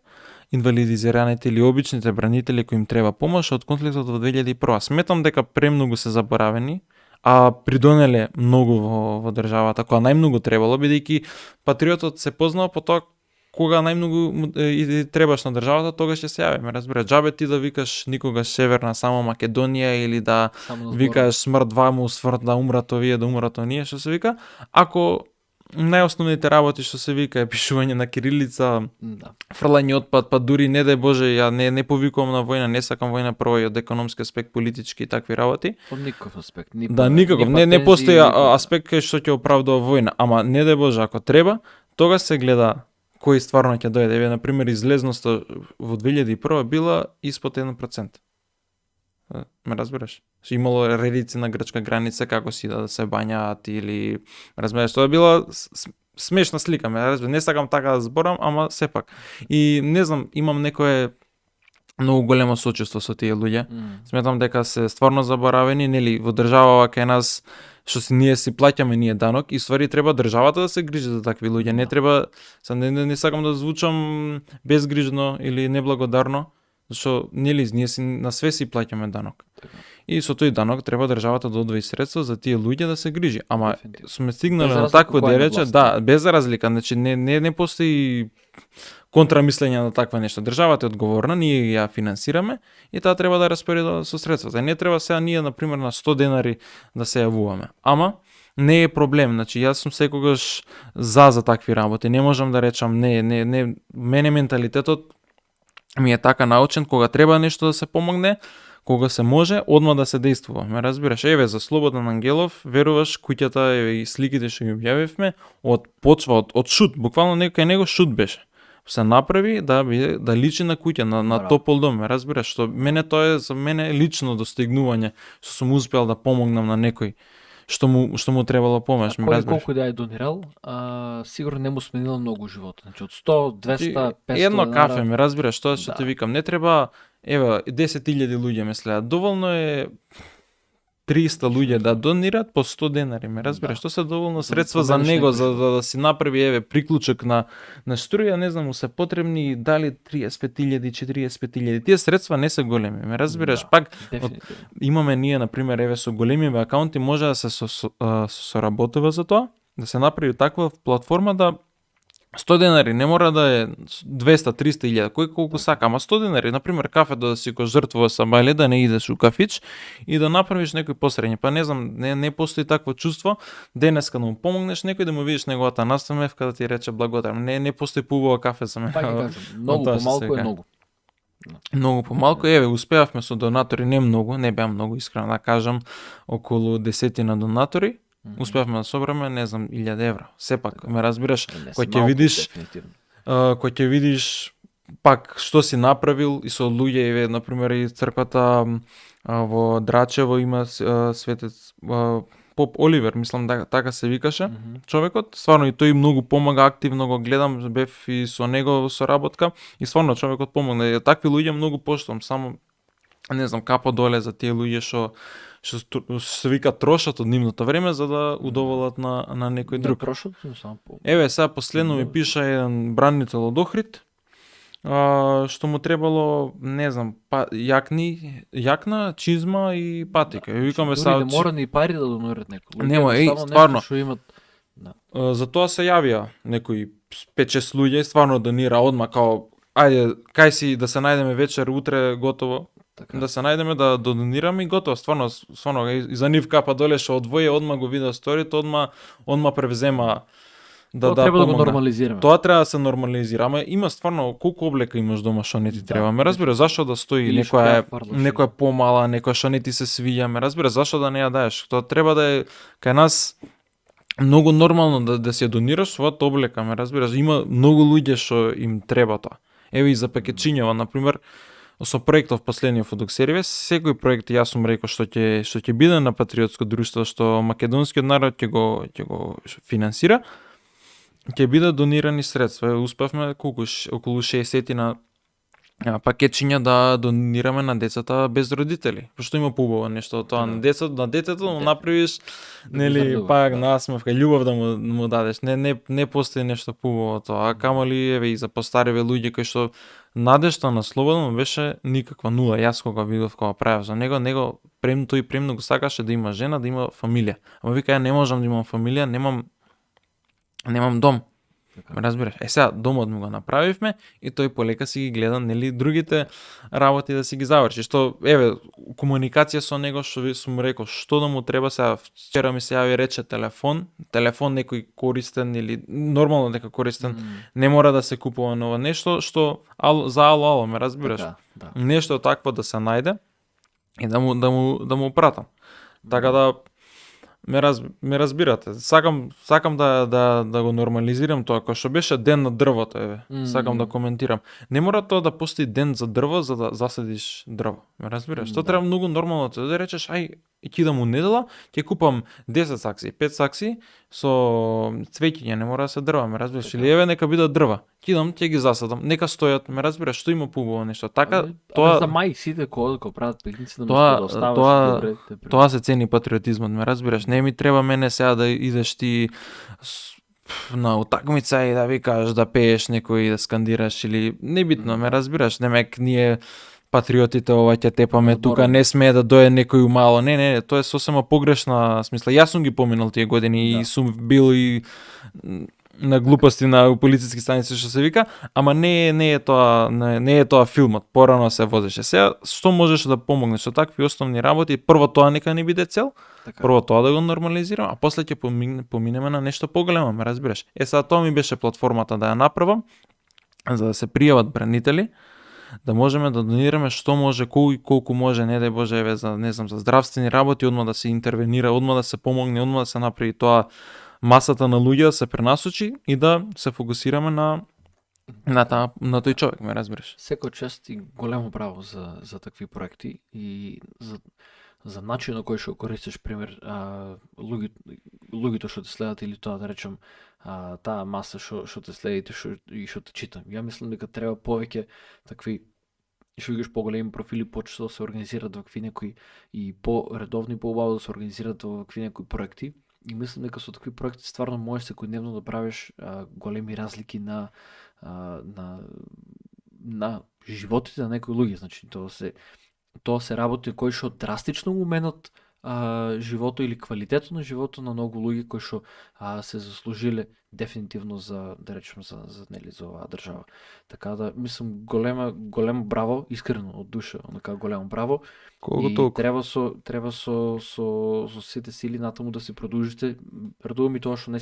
инвалидизираните или обичните бранители кои им треба помош од конфликтот во 2001. Сметам дека премногу се заборавени, а придонеле многу во државата, која најмногу требало, бидејќи патриотот се познава по тоа кога најмногу требаш на државата, тогаш ќе се јави. Ме разбира, џабе ти да викаш никогаш северна само Македонија или да викаш смрт ваму, смрт да умрат овие, да умрат оние, што се вика, ако најосновните работи што се вика е пишување на кирилица, Да. фрлање отпад, па дури не дај Боже, ја не повикувам на војна, не сакам војна прво и од економски аспект, политички и такви работи. Од никаков аспект. Ни Да, па- никаков, ни па не пензии, постои ни па- аспект кај што ќе оправдува војна, ама не дај Боже, ако треба, тога се гледа кој стварно ќе дојде. Еве, например, излезноста во 2001 била испод 1%. Ме разбираш? Имало редици на грчка граница како си да се бањаат или разбираш, тоа била смешна слика, ме разбираш, не сакам така да зборам, ама сепак. И не знам, имам некое многу големо сочувство со тие луѓе. Сметам дека се стварно заборавени, нели, во држава кај нас што ние си плаќаме ние данок и ствари треба државата да се грижи за такви луѓе. Не Да. треба, не сакам да звучам безгрижно или неблагодарно, зашто нели ние си на све си плаќаме данок. Така. И со тој данок треба државата да одвои средства за тие луѓе да се грижи. Ама Дефинитивно. сме стигнале Без на разлика такво која е на дерече, власт. да, без разлика, значи не постои контрамислење на таква нешто. Државата е одговорна, ние ја финансираме и таа треба да распореда со средствата. Не треба сега ние на пример на 100 денари да се јавуваме. Ама не е проблем, значи јас сум секогаш за такви работи. Не можам да речам не, мене менталитетот ми е така научен кога треба нешто да се помогне, кога се може, одма да се действува. Ме разбираш? Еве за Слободан Ангелов, веруваш, куќата еве и сликите што ги објавивме, почва од шут, буквално некој него шут беше. Се направи да личи на куќа, на Браво. топол дом, ме разбираш? Што мене тоа е за мене лично достигнување, што сум успеал да помогнам на некој што му требало помош, ме Кој разбираш? колку да е донирал, сигурно не му сменило многу животот. Значи од 100, 200, 500 Едно денара, кафе, ме разбираш, тоа што Да. ти викам, не треба, еве, 10.000 луѓе ме следат, доволно е 300 луѓе да донират по 100 денари, ме разбираш, Да. тоа се доволно Да средства за поменеш него, некој за да си направи, еве, приклучок на струја, не знам, му се потребни дали 35.000, 45.000, тие средства не се големи, ме разбираш, Да. пак дефинитивно. имаме ние, например, еве, со големиве акаунти може да се соработува за тоа, да се направи таква платформа да 100 денари, не мора да е 200, 300 илјада, кој колку сака, ама 100 денари, например, кафе да си го жртвува са бајле, да не идеш у кафич и да направиш некој посредње. Па не знам, не постои такво чувство, денеска да му помогнеш некој, да му видиш неговата настамевка, да ти рече благодарам. Не постои поубава кафе за мене. Па ќе кажам, многу тоа што се помалку е вика. многу. Многу помалку, еве, успеавме со донатори, не многу, не беа многу, искрено да кажам, околу 10 донатори. Успеавме да собраме, не знам, 1000 евра. Сепак, ме разбираш, Не кој се ќе малку, видиш, дефинитивно. кој ќе видиш пак што си направил и со луѓе, еве, например, и црквата во Драчево има светец Поп Оливер, мислам да така се викаше човекот. Стварно и тој многу помага, активно го гледам, бев и со него во соработка и стварно човекот помогна. И такви луѓе многу поштувам, само не знам, капо доле за тие луѓе што се вика трошат од нивното време за да удоволат на некој Не друг. трошот, но само по... Еве сега последно ми пиша еден бранител од Охрид, што му требало, не знам, јакна, чизма и патика. И викаме Дури сега не мора ни пари да донорат некој. Нема, Едноставно стварно. нешто што имат. за тоа се јавија некои 5-6 луѓе, стварно донира одма као ајде, кај си да се најдеме вечер, утре готово. Така. Да се најдеме да донираме и готово, стварно и за нив капа доле што одвои, одма го вида сторито, одма превзема Тоа треба да го помогне. нормализираме. Тоа треба да се нормализира, ама има стварно колку облека имаш дома што не ти Да, треба. Ме разбира зашто да стои Или што некоја беа фарлаши. некоја помала, некоја што не ти се свиѓа, ме разбира зашто да не ја даеш. Тоа треба да е кај нас многу нормално да се донираш својата облека, ме разбираш. Има многу луѓе што им треба тоа. Еве и за пакетчињава, на пример, со проектов последниот од Доксервис, секој проект јас сум рекол што ќе биде на патриотско друштво, што македонскиот народ ќе го финансира, ќе бидат донирани средства. Успевме околу 60 на пакетчиња да донираме на децата без родители. Пошто има поубаво нешто од тоа на детето му направиш нели зарадува, пак да. насмевка, љубов да му дадеш. Не постои нешто поубаво од тоа. А камали еве и за постариве луѓе кои што надежта на Слободан беше никаква нула. Јас кога видов кога правев за него тој премно го сакаше да има жена, да има фамилија. Ама вика ја не можам да имам фамилија, немам дом. Ме разбираш? Сега домот му го направивме и тој полека си ги гледа нели другите работи да си ги заврши. Што еве комуникација со него што ви сум рекол што да му треба сега вчера ми се јави рече телефон некој користен или нормално дека користен не мора да се купува ново нешто што за ало ме разбираш? Така, да. Нешто такво да се најде и да му пратам. Така да ме разбирате. Сакам да го нормализирам тоа, кој што беше ден на дрвото, еве. Сакам да коментирам. Не мора тоа да постои ден за дрво за да засадиш дрво. Ме разбираш? Тоа треба многу нормално да речеш, ај ќе идам у недела, ќе купам 10 сакси, 5 сакси со цвеќиња, не мора да се дрва, ме разбираш? Или еве нека бидат дрва. Ќе идам, ќе ги засадам, нека стојат, ме разбираш, што има поубаво нешто. Така тоа за мај сите кога прават пикници да оставаш добре. Тоа се цени патриотизмот, ме разбираш? Не ми треба мене сега да идеш ти на утакмица и да викаш да пееш некој да скандираш или небитно, ме разбираш? Немек ние патриотите ова ќе тепаме тука, не смее да дое некој умало. Не, тоа е сосема погрешна смисла. Јас сум ги поминал тие години и сум бил и на глупости на полициски станици што се вика, ама не е тоа филмот. Порано се возеше. Сега што можеш да помогнеш со такви основни работи? Прво тоа нека не биде цел. Така. Прво тоа да го нормализирам, а после ќе поминеме на нешто поголемо, ме разбираш? Сега тоа ми беше платформата да ја направам за да се пријават бранители, да можеме да донираме што може, колку може, не дај Боже, еве за не знам, за здравствени работи, одма да се интервенира, одма да се помогне, одма да се направи тоа масата на луѓе да се пренасочи и да се фокусираме на тој човек, ме разбираш. Секој чест и големо браво за такви проекти и за начин на кој што користиш, пример, луѓето што те следат или тоа да речем таа маса што те следите и што те читам. Ја мислам дека треба повеќе такви што викаш поголеми профили почесто да се организираат вакви некои и по-редовни, по-убаво да се организираат вакви некои проекти. И мислам дека со такви проекти стварно можеш секојдневно да правиш големи разлики на животите на некои луѓе. Значи тоа се работи кои што драстично го менат живото или квалитетот на живото на многу луѓе кои што се заслужиле дефинитивно за да речем за оваа држава. Така да мислам големо браво, искрено од душа, онака големо браво. Колку толку. Треба со сите сили натаму да се продолжите. Радува ми тоа што не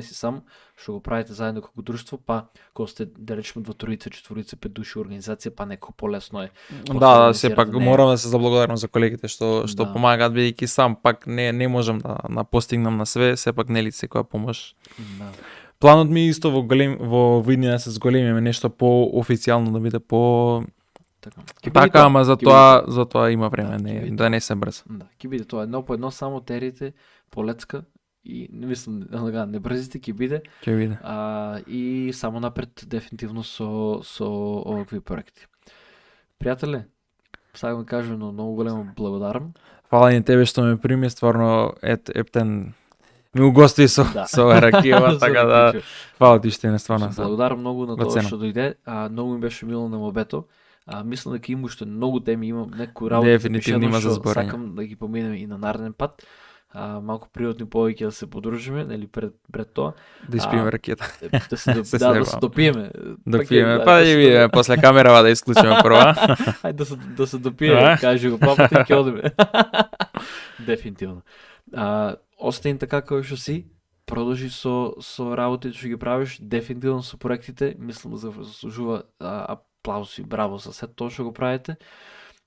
си сам, што го правите заедно како друштво, па кога сте да речеме 2, 3, 4, 5 души организација, па некако полесно е. Да, сепак морам да се заблагодарам за колегите што помагаат, бидејќи сам пак не можам да постигнам на све, сепак нели секоја помош. Да. Планот ми исто во виднина се зголемиме нешто по-официјално да биде по така, ама за тоа има време, да не се брза. Да, ќе биде тоа едно по едно, само терите полецка и не мислам не брзите ќе биде. Ќе биде. И само напред дефинитивно со овакви проекти. Пријателе, сакам да кажам многу големо благодарам. Фала ни тебе што ме прими, стварно ептен ми угости со ракијава, така да фала ти што не стварно. Благодарам многу на тоа што дојде. Многу ми беше мило на мобето. Мислам дека има уште многу теми, имам некои работи дефинитивно има за зборање. Сакам да ги поминеме и на нареден пат. Малку пријатни повеќе да се подружиме, нели пред тоа. Да испиеме ракијата. Да се допиеме. Допиеме, па да ја видиме после камерава да исклучиме прва. Ајде да се допиеме, кажи го папата и ќе одиме. Дефинитивно. Остани така како што си, продолжи со работите што ги правиш, дефинитивно со проектите, мислам да заслужува аплауз и браво за сето тоа што го правите.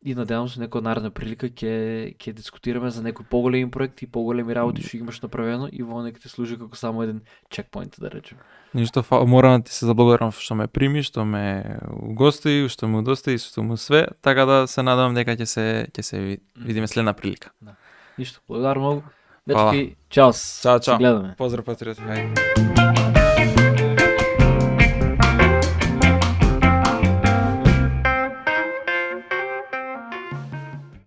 И надевам се некоја наредна прилика ќе дискутираме за некои поголеми проекти и поголеми работи што имаш направено и во нека ти служи како само еден чекпоинт, да речем. Ништо, морам да ти се заблагодарам што ме прими, што ме угости, што ме удостои, што му све, така да се надевам дека ќе се видиме следна прилика. Да. Ништо, благодарам многу. Дечки, чао. Чао. Поздрав, патриоти.